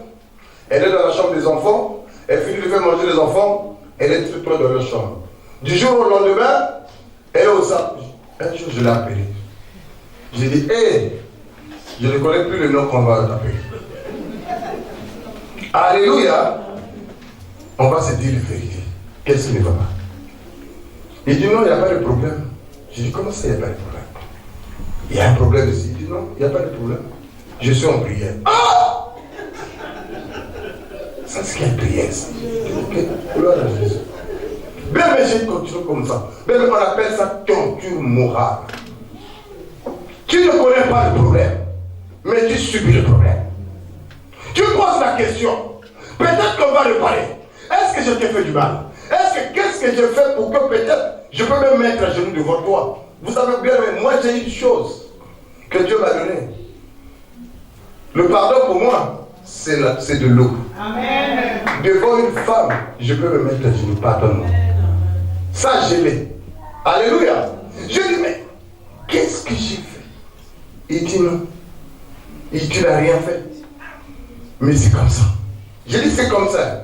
A: elle est dans la chambre des enfants. Elle finit de faire manger les enfants. Elle est tout dans leur chambre. Du jour au lendemain, elle est au sable. Un jour, je l'ai appelée. J'ai dit, hé, je ne connais plus le nom qu'on va t'appeler. Alléluia. On va se dire la vérité. Qu'est-ce qui ne va pas? Il dit, non, il n'y a pas de problème. J'ai dit, comment ça, il n'y a pas de problème? Il y a un problème ici. Il dit, non, il n'y a pas de problème. Je suis en prière. Ah! Ça, c'est quelle prière, ça? Gloire à Jésus. Bien, mais je continue comme ça. Bien, on appelle ça torture morale. Tu ne connais pas le problème, mais tu subis le problème. Tu poses la question. Peut-être qu'on va le parler. Est-ce que je t'ai fait du mal? Qu'est-ce que j'ai fait pour que peut-être je peux me mettre à genoux devant toi? Vous savez bien, mais moi j'ai une chose que Dieu m'a donnée. Le pardon pour moi, c'est de l'eau. Amen. Devant une femme, je peux me mettre à genoux. Pardonne-moi. Ça, je l'ai. Alléluia. Je dis, mais qu'est-ce que j'ai fait? Il dit non. Il dit, tu n'as rien fait. Mais c'est comme ça. Je dis, c'est comme ça.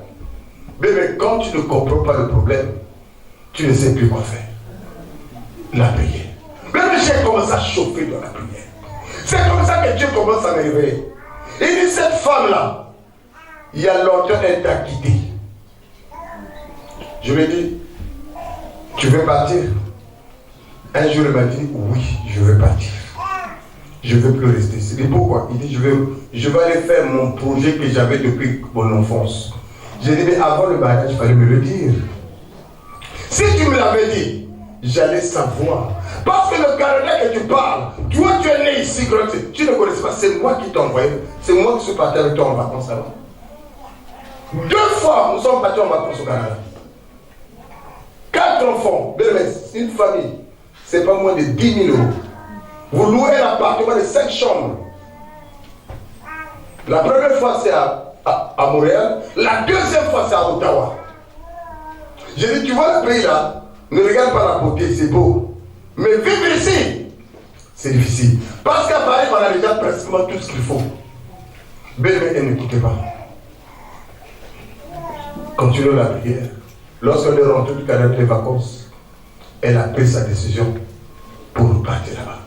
A: Mais quand tu ne comprends pas le problème, tu ne sais plus quoi faire. La prière. Mais j'ai commencé à chauffer dans la prière. C'est comme ça que Dieu commence à me réveiller. Il dit, cette femme-là, il y a longtemps, elle t'a quitté. Je lui ai dit, tu veux partir? Un jour, il m'a dit, oui, je veux partir. Je ne veux plus rester. C'est dit, pourquoi? Il dit, je vais aller faire mon projet que j'avais depuis mon enfance. J'ai dit, mais avant le mariage, il fallait me le dire. Si tu me l'avais dit, j'allais savoir. Parce que le Canada que tu parles, toi tu es né ici, tu ne connaissais pas, c'est moi qui t'ai envoyé. C'est moi qui suis parti avec toi en vacances avant. 2 fois, nous sommes partis en vacances au Canada. 4 enfants, une famille, c'est pas moins de 10 000 euros. Vous louez un appartement de 5 chambres. La première fois, c'est à Montréal. La deuxième fois, c'est à Ottawa. J'ai dit, tu vois le pays là, ne regarde pas la beauté, c'est beau. Mais vivre ici, c'est difficile. Parce qu'à Paris, on a déjà pratiquement tout ce qu'il faut. Mais elle n'écoutez pas. Continuons la prière. Lorsqu'on est rentré du Canada des vacances, elle a pris sa décision pour partir là-bas.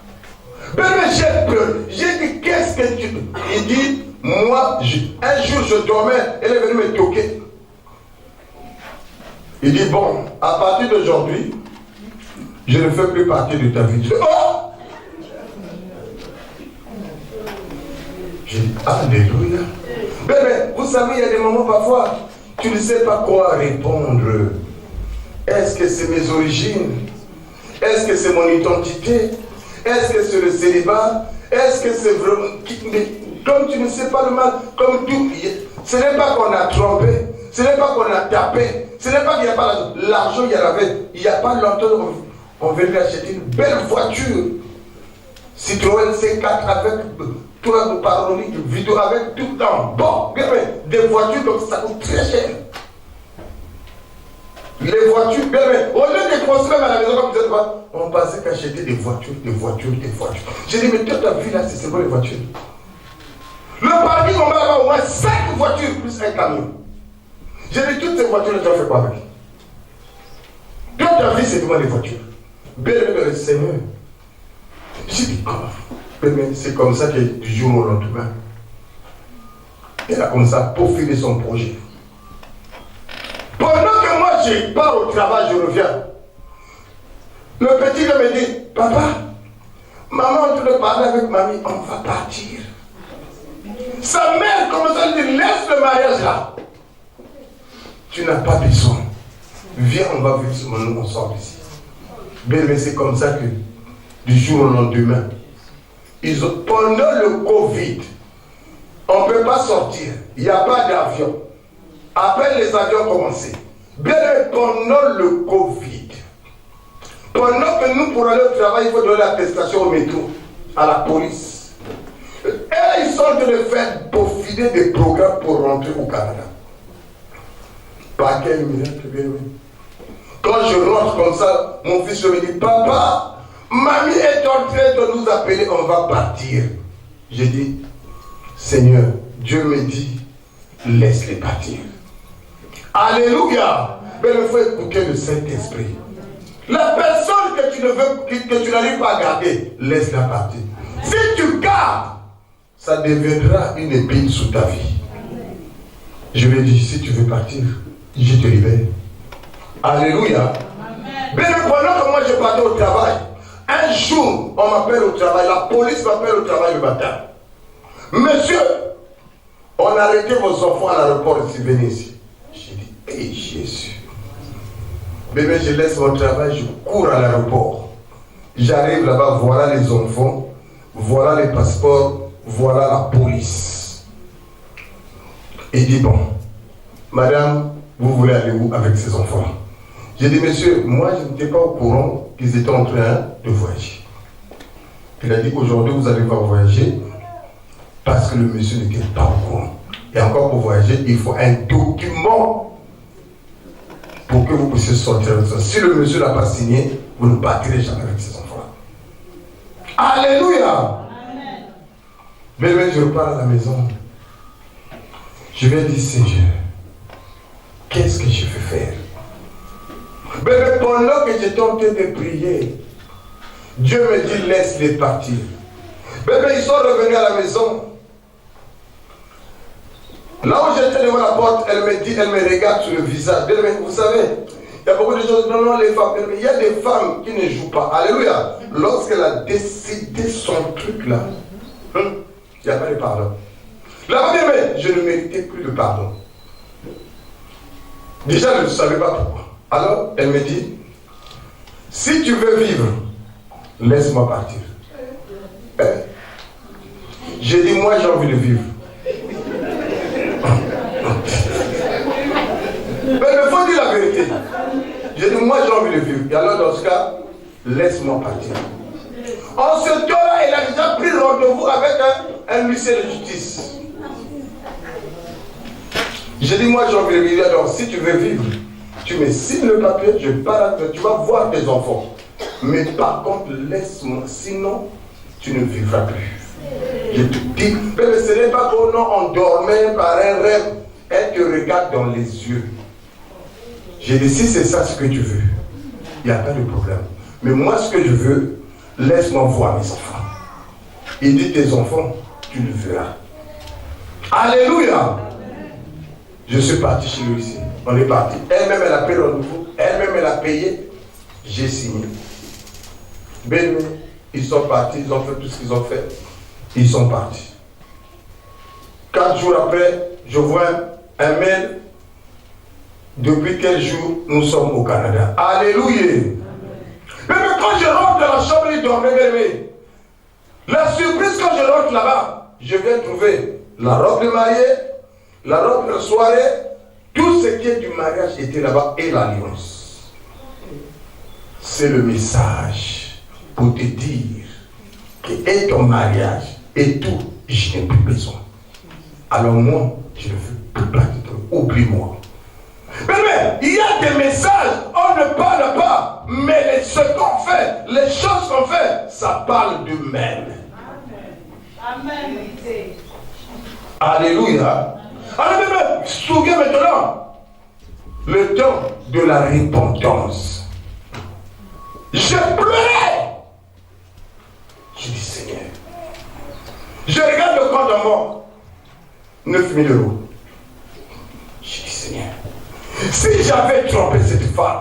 A: Mais j'ai peur. J'ai dit, qu'est-ce que tu... Il dit, moi, un jour je dormais, elle est venue me toquer. Il dit, bon, à partir d'aujourd'hui, je ne fais plus partie de ta vie. Je dis, oh! J'ai dit, alléluia. Mais vous savez, il y a des moments parfois, tu ne sais pas quoi répondre. Est-ce que c'est mes origines? Est-ce que c'est mon identité? Est-ce que c'est le célibat? Est-ce que c'est vraiment... Mais comme tu ne sais pas le mal, comme tout, ce n'est pas qu'on a trompé, ce n'est pas qu'on a tapé, ce n'est pas qu'il n'y a pas l'argent, il y en avait. Il n'y a pas longtemps, on venait acheter une belle voiture. Citroën C4 avec toi de parolique, de vidéo avec tout le temps. Bon, bien, des voitures comme ça coûte très cher. Les voitures, bien, au lieu de construire à la maison comme vous êtes, on pensait qu'acheter des voitures. J'ai dit, mais toute ta vie là, c'est quoi les voitures? Le parking, on va avoir au moins 5 voitures plus un camion. J'ai dit, toutes ces voitures, tu as fait quoi avec? Toute ta vie, c'est comment les voitures? Bien aimé dans le Seigneur. J'ai dit, c'est comme ça que du jour au lendemain, elle a commencé à peaufiner son projet. Pendant que moi je pars au travail, je reviens. Le petit me dit, papa, maman, on te parler avec mamie, on va partir. Sa mère commence à lui dire, laisse le mariage là. Tu n'as pas besoin. Viens, on va vivre ce moment ensemble ici. Mais c'est comme ça que du jour au lendemain, pendant le Covid, On ne peut pas sortir. Il n'y a pas d'avion. À peine les avions ont commencé. Bien pendant le Covid, pendant que nous, pour aller au travail, il faut donner l'attestation au métro, à la police. Et ils sont en train de faire peaufiner des programmes pour rentrer au Canada. Par quel miracle, bien oui. Quand je rentre comme ça, mon fils me dit, papa, mamie est en train de nous appeler, on va partir. J'ai dit, Seigneur, Dieu me dit, laisse-les partir. Alléluia. Mais il faut écouter le Saint-Esprit. La personne que tu ne veux, que tu n'arrives pas à garder, laisse-la partir. Si tu gardes, ça deviendra une épine sous ta vie. Je lui ai dit, si tu veux partir, je te libère. Alléluia. Mais pendant que moi je partais au travail, un jour, on m'appelle au travail, la police m'appelle au travail le matin. Monsieur, on a arrêté vos enfants à l'aéroport ici, venez ici. J'ai dit, hé Jésus. Bébé, je laisse mon travail, je cours à l'aéroport. J'arrive là-bas, voilà les enfants, voilà les passeports, voilà la police. Il dit, bon, madame, vous voulez aller où avec ces enfants? J'ai dit, monsieur, moi je n'étais pas au courant qu'ils étaient en train de voyager. Il a dit, aujourd'hui vous allez pas voyager parce que le monsieur n'était pas au courant. Et encore pour voyager, il faut un document pour que vous puissiez sortir avec ça. Si le monsieur n'a pas signé, vous ne partirez jamais avec ces enfants. Alléluia. Bébé, je repars à la maison. Je vais dire, Seigneur, qu'est-ce que je vais faire? Bébé, pendant que j'étais en train de prier, Dieu me dit, laisse-les partir. Bébé, ils sont revenus à la maison. Là où j'étais devant la porte, elle me dit, elle me regarde sur le visage. Bébé, vous savez, il y a beaucoup de choses. Non, les femmes. Il y a des femmes qui ne jouent pas. Alléluia. Lorsqu'elle a décidé son truc là, il n'y a pas de pardon. Là, bébé, je ne méritais plus de pardon. Déjà, je ne savais pas pourquoi. Alors, elle me dit, si tu veux vivre, laisse-moi partir. J'ai dit, moi j'ai envie de vivre. Mais il faut dire la vérité. J'ai dit, moi j'ai envie de vivre. Et alors, dans ce cas, laisse-moi partir. En ce temps-là, il a déjà pris rendez-vous avec un huissier de justice. J'ai dit, moi j'ai envie de vivre. Alors, si tu veux vivre, tu me signes le papier, je pars, tu vas voir tes enfants. Mais par contre, laisse-moi, sinon, tu ne vivras plus. Je te dis, mais ce n'est pas qu'on endormait par un rêve. Elle te regarde dans les yeux. J'ai dit, si c'est ça ce que tu veux, il n'y a pas de problème. Mais moi, ce que je veux, laisse-moi voir mes enfants. Il dit, tes enfants, tu le verras. Alléluia. Je suis parti chez lui ici. On est parti. Elle-même, elle a payé le nouveau. Elle-même, elle a payé. J'ai signé. Ben, ils sont partis. Ils ont fait tout ce qu'ils ont fait. Ils sont partis. 4 jours après, je vois un mail. Depuis quel jour nous sommes au Canada. Alléluia. Mais quand je rentre dans la chambre, il dormait, bébé. La surprise, quand je rentre là-bas, je viens trouver la robe de mariée, la robe de soirée, tout ce qui est du mariage était là-bas et l'alliance. C'est le message pour te dire que est ton mariage et tout, je n'ai plus besoin. Alors moi, je ne veux pas te trouver. Oublie-moi. Mais il y a des messages, on ne parle pas, mais ce qu'on fait, les choses qu'on fait, ça parle d'eux-mêmes.
C: Amen.
A: Alléluia. Alors, souviens maintenant, le temps de la repentance. Je pleurais. Je dis, Seigneur, je regarde le compte en mort, 9 000 €. Je dis, Seigneur, si j'avais trompé cette femme,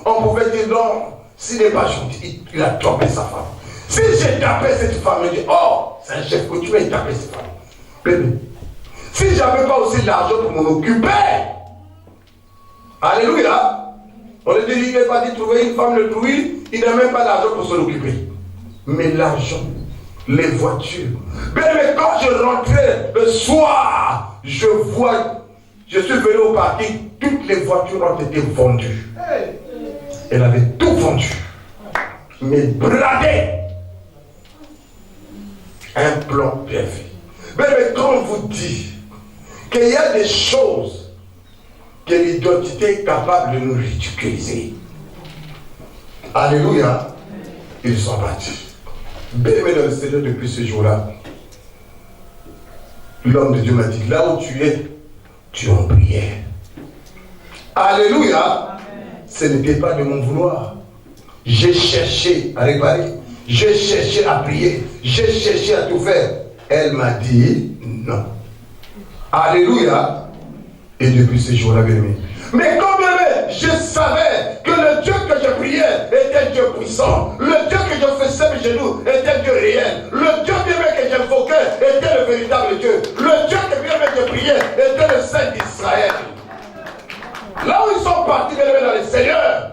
A: on pouvait dire non, s'il n'est pas gentil, il a trompé sa femme. Si j'ai tapé cette femme, je dis, oh, c'est un chef coutumier, il a tapé cette femme. Bébé, si j'avais pas aussi l'argent pour m'en occuper, alléluia, on ne dit, il n'est pas dit trouver une femme de trouille, il n'a même pas d'argent pour s'en occuper. Mais l'argent, les voitures. Mais quand je rentrais le soir, je suis venu au parking, toutes les voitures ont été vendues. Elle avait tout vendu. Mais bradé. Un plan bien fait. Mais quand on vous dit qu'il y a des choses que l'identité est capable de nous ridiculiser. Alléluia. Ils sont partis. Bien-aimé dans le Seigneur, depuis ce jour-là, l'homme de Dieu m'a dit, là où tu es, tu en prières. Alléluia. Ce n'était pas de mon vouloir. J'ai cherché à réparer. J'ai cherché à prier. J'ai cherché à tout faire. Elle m'a dit non. Alléluia. Et depuis ce jour-là, bien-aimé. Mais comme je savais que le Dieu que je priais était Dieu puissant. Le Dieu que je faisais mes genoux était Dieu réel. Le Dieu bien-aimé que j'invoquais était le véritable Dieu. Le Dieu que bien-aimé que je priais était le Saint d'Israël. Là où ils sont partis, bien-aimé dans le Seigneur,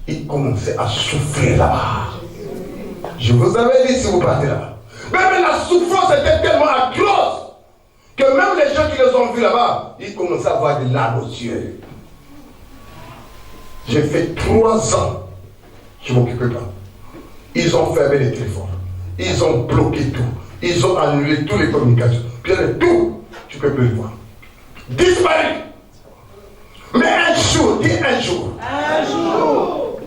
A: ils commençaient à souffrir là-bas. Je vous avais dit si vous partez là-bas. Mais la souffrance était tellement atroce que même les gens qui les ont vus là-bas, ils commençaient à avoir des larmes aux yeux. J'ai fait 3 ans, je ne m'occupais pas. Ils ont fermé les téléphones. Ils ont bloqué tout. Ils ont annulé toutes les communications. Puis tout, tu ne peux plus le voir. Disparu. Mais un jour, dis un jour. Un jour.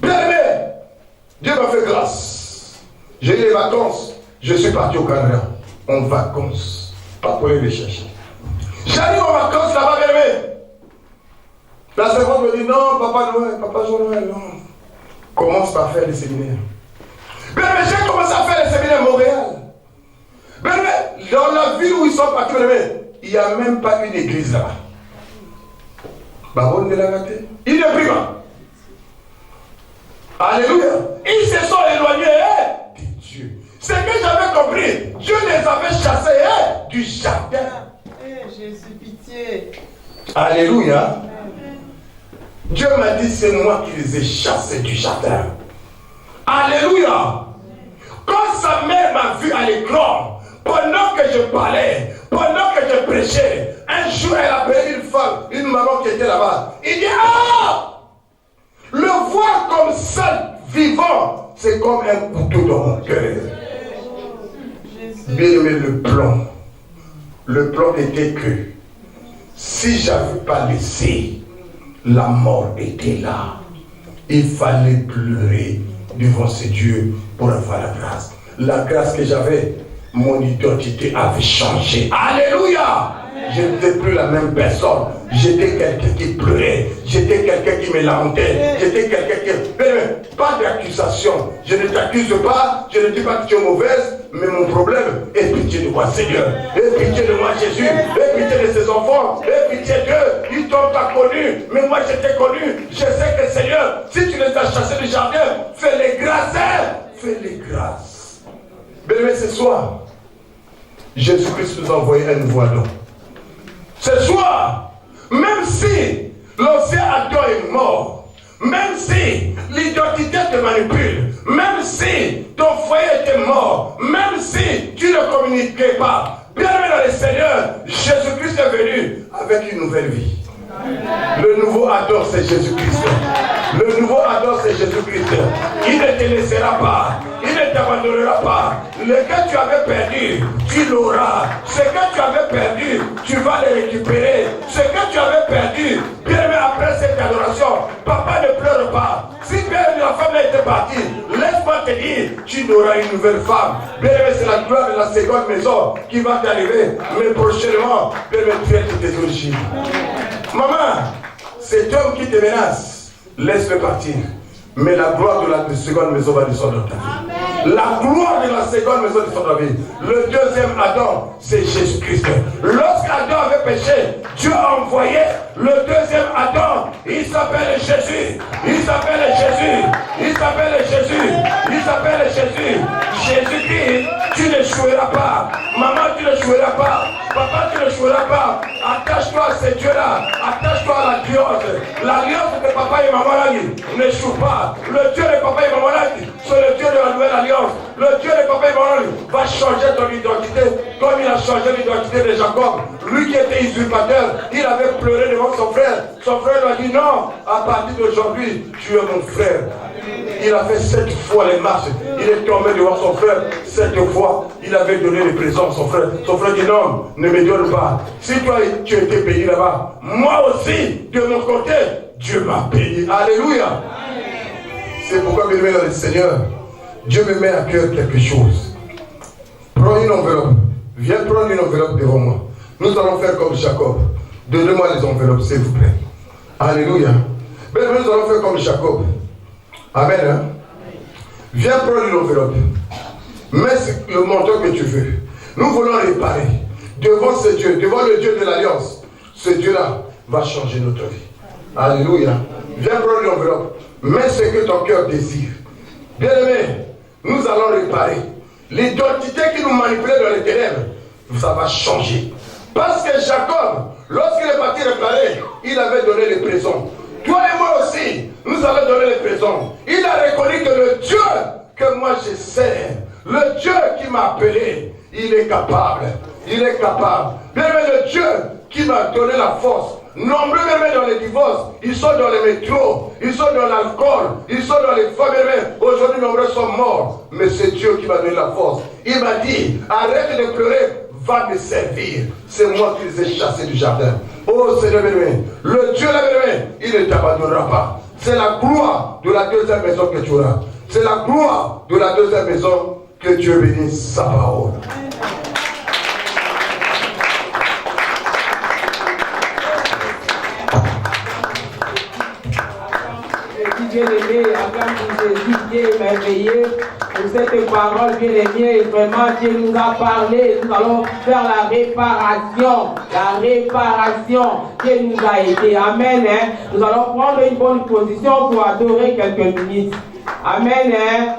A: Bien aimé, Dieu m'a fait grâce. J'ai eu les vacances. Je suis parti au Canada. En vacances. Pas pour aller les chercher. J'arrive en vacances là-bas, bien aimé. La servante me dit non, Papa Noël, non. Commence par faire des séminaires. Bien aimé, j'ai commencé à faire des séminaires à Montréal. Bien aimé, dans la ville où ils sont partis, bien aimé, il n'y a même pas une église là-bas. Baron de la raté. Il ne prie pas. Alléluia. Ils se sont éloignés de Dieu. C'est que j'avais compris. Dieu les avait chassés du jardin.
B: Jésus, pitié.
A: Alléluia. Dieu m'a dit, c'est moi qui les ai chassés du jardin. Alléluia. Quand sa mère m'a vu à l'écran, pendant que je parlais, pendant que je prêchais, un jour elle a appelé une femme, une maman qui était là-bas. Il dit, ah, le voir comme ça, vivant, c'est comme un couteau dans mon cœur. Bien aimé, le plan était que si je n'avais pas laissé, la mort était là. Il fallait pleurer devant ce Dieu pour avoir la grâce. La grâce que j'avais, mon identité avait changé. Alléluia! Je n'étais plus la même personne. J'étais quelqu'un qui pleurait. J'étais quelqu'un qui me lamentait. J'étais quelqu'un qui... Pas d'accusation. Je ne t'accuse pas. Je ne dis pas que tu es mauvaise. Mais mon problème, aie pitié de moi, Seigneur. Aie pitié de moi, Jésus. Aie pitié de ses enfants. Aie pitié d'eux. Ils t'ont pas connu. Mais moi, je t'ai connu. Je sais que, Seigneur, si tu les as chassés du jardin, fais-les grâces. Fais-les grâces. Bien-aimé, ce soir, Jésus-Christ nous a envoyé un nouveau Adam. Ce soir, même si l'ancien Adam est mort, même si l'identité te manipule, même si ton foyer était mort, même si tu ne communiquais pas, bien aimé dans le Seigneur, Jésus-Christ est venu avec une nouvelle vie. Le nouveau Adam, c'est Jésus-Christ. Le nouveau Adam, c'est Jésus-Christ. Il ne te laissera pas. Il ne t'abandonnera pas. Le que tu avais perdu, tu l'auras. Ce que tu avais perdu, tu vas le récupérer. Ce que tu avais perdu, bien aimé, après cette adoration, papa ne pleure pas. Si bien la femme était partie, laisse-moi te dire, tu n'auras une nouvelle femme. Bien aimé, c'est la gloire de la seconde maison qui va t'arriver. Mais prochainement, bien aimé, tu es de tes origines. Maman, cet homme qui te menace, laisse-le partir. Mais la gloire de la seconde maison va descendre dans ta vie. La gloire de la seconde maison descend dans ta vie. Le deuxième Adam, c'est Jésus-Christ. Lorsqu'Adam avait péché, Dieu a envoyé le deuxième Adam. Il s'appelle Jésus. Il s'appelle Jésus. Il s'appelle Jésus. Il s'appelle Jésus. Jésus-Christ, tu ne joueras pas. Maman, tu ne joueras pas. Papa, tu ne joueras pas. Attache-toi à ce Dieu-là. Attache-toi à l'alliance. L'alliance de papa et maman là, ne joue pas. Le Dieu de papa et maman là, c'est le Dieu de la nouvelle alliance. Le Dieu de papa Emmanuel va changer ton identité comme il a changé l'identité de Jacob. Lui qui était usurpateur, il avait pleuré devant son frère. Son frère lui a dit non, à partir d'aujourd'hui, tu es mon frère. Il a fait 7 fois les marches. Il est tombé devant son frère 7 fois. Il avait donné les présents à son frère. Son frère dit non, ne me donne pas. Si toi tu étais payé là-bas, moi aussi, de mon côté, Dieu m'a payé. Alléluia. C'est pourquoi, bien aimé dans le Seigneur, Dieu me met à cœur quelque chose. Prends une enveloppe. Viens prendre une enveloppe devant moi. Nous allons faire comme Jacob. Donnez-moi les enveloppes, s'il vous plaît. Alléluia. Bien, nous allons faire comme Jacob. Amen. Hein? Viens prendre une enveloppe. Mets le montant que tu veux. Nous voulons réparer. Devant ce Dieu, devant le Dieu de l'Alliance, ce Dieu-là va changer notre vie. Alléluia. Viens prendre une enveloppe. Mets ce que ton cœur désire. Bien-aimé, nous allons réparer. L'identité qui nous manipulait dans les ténèbres, ça va changer. Parce que Jacob, lorsqu'il est parti réparer, il avait donné les présents. Toi et moi aussi, nous allons donner les présents. Il a reconnu que le Dieu que moi je sers, le Dieu qui m'a appelé, il est capable. Il est capable. Bien aimé, le Dieu qui m'a donné la force. Nombreux même dans les divorces, ils sont dans les métros, ils sont dans l'alcool, ils sont dans les femmes même. Aujourd'hui, nombreux sont morts. Mais c'est Dieu qui m'a donné la force. Il m'a dit, arrête de pleurer, va me servir. C'est moi qui les ai chassés du jardin. Oh Seigneur bien-aimé, le Dieu bien-aimé, il ne t'abandonnera pas. C'est la gloire de la deuxième maison que tu auras. C'est la gloire de la deuxième maison que Dieu bénisse sa parole.
D: Bien-aimé, acclame pour Jésus, Dieu est merveilleux. Pour cette parole, bien-aimé, vraiment Dieu nous a parlé. Nous allons faire la réparation. La réparation. Dieu nous a aidés. Amen. Hein? Nous allons prendre une bonne position pour adorer quelques minutes. Amen. Hein?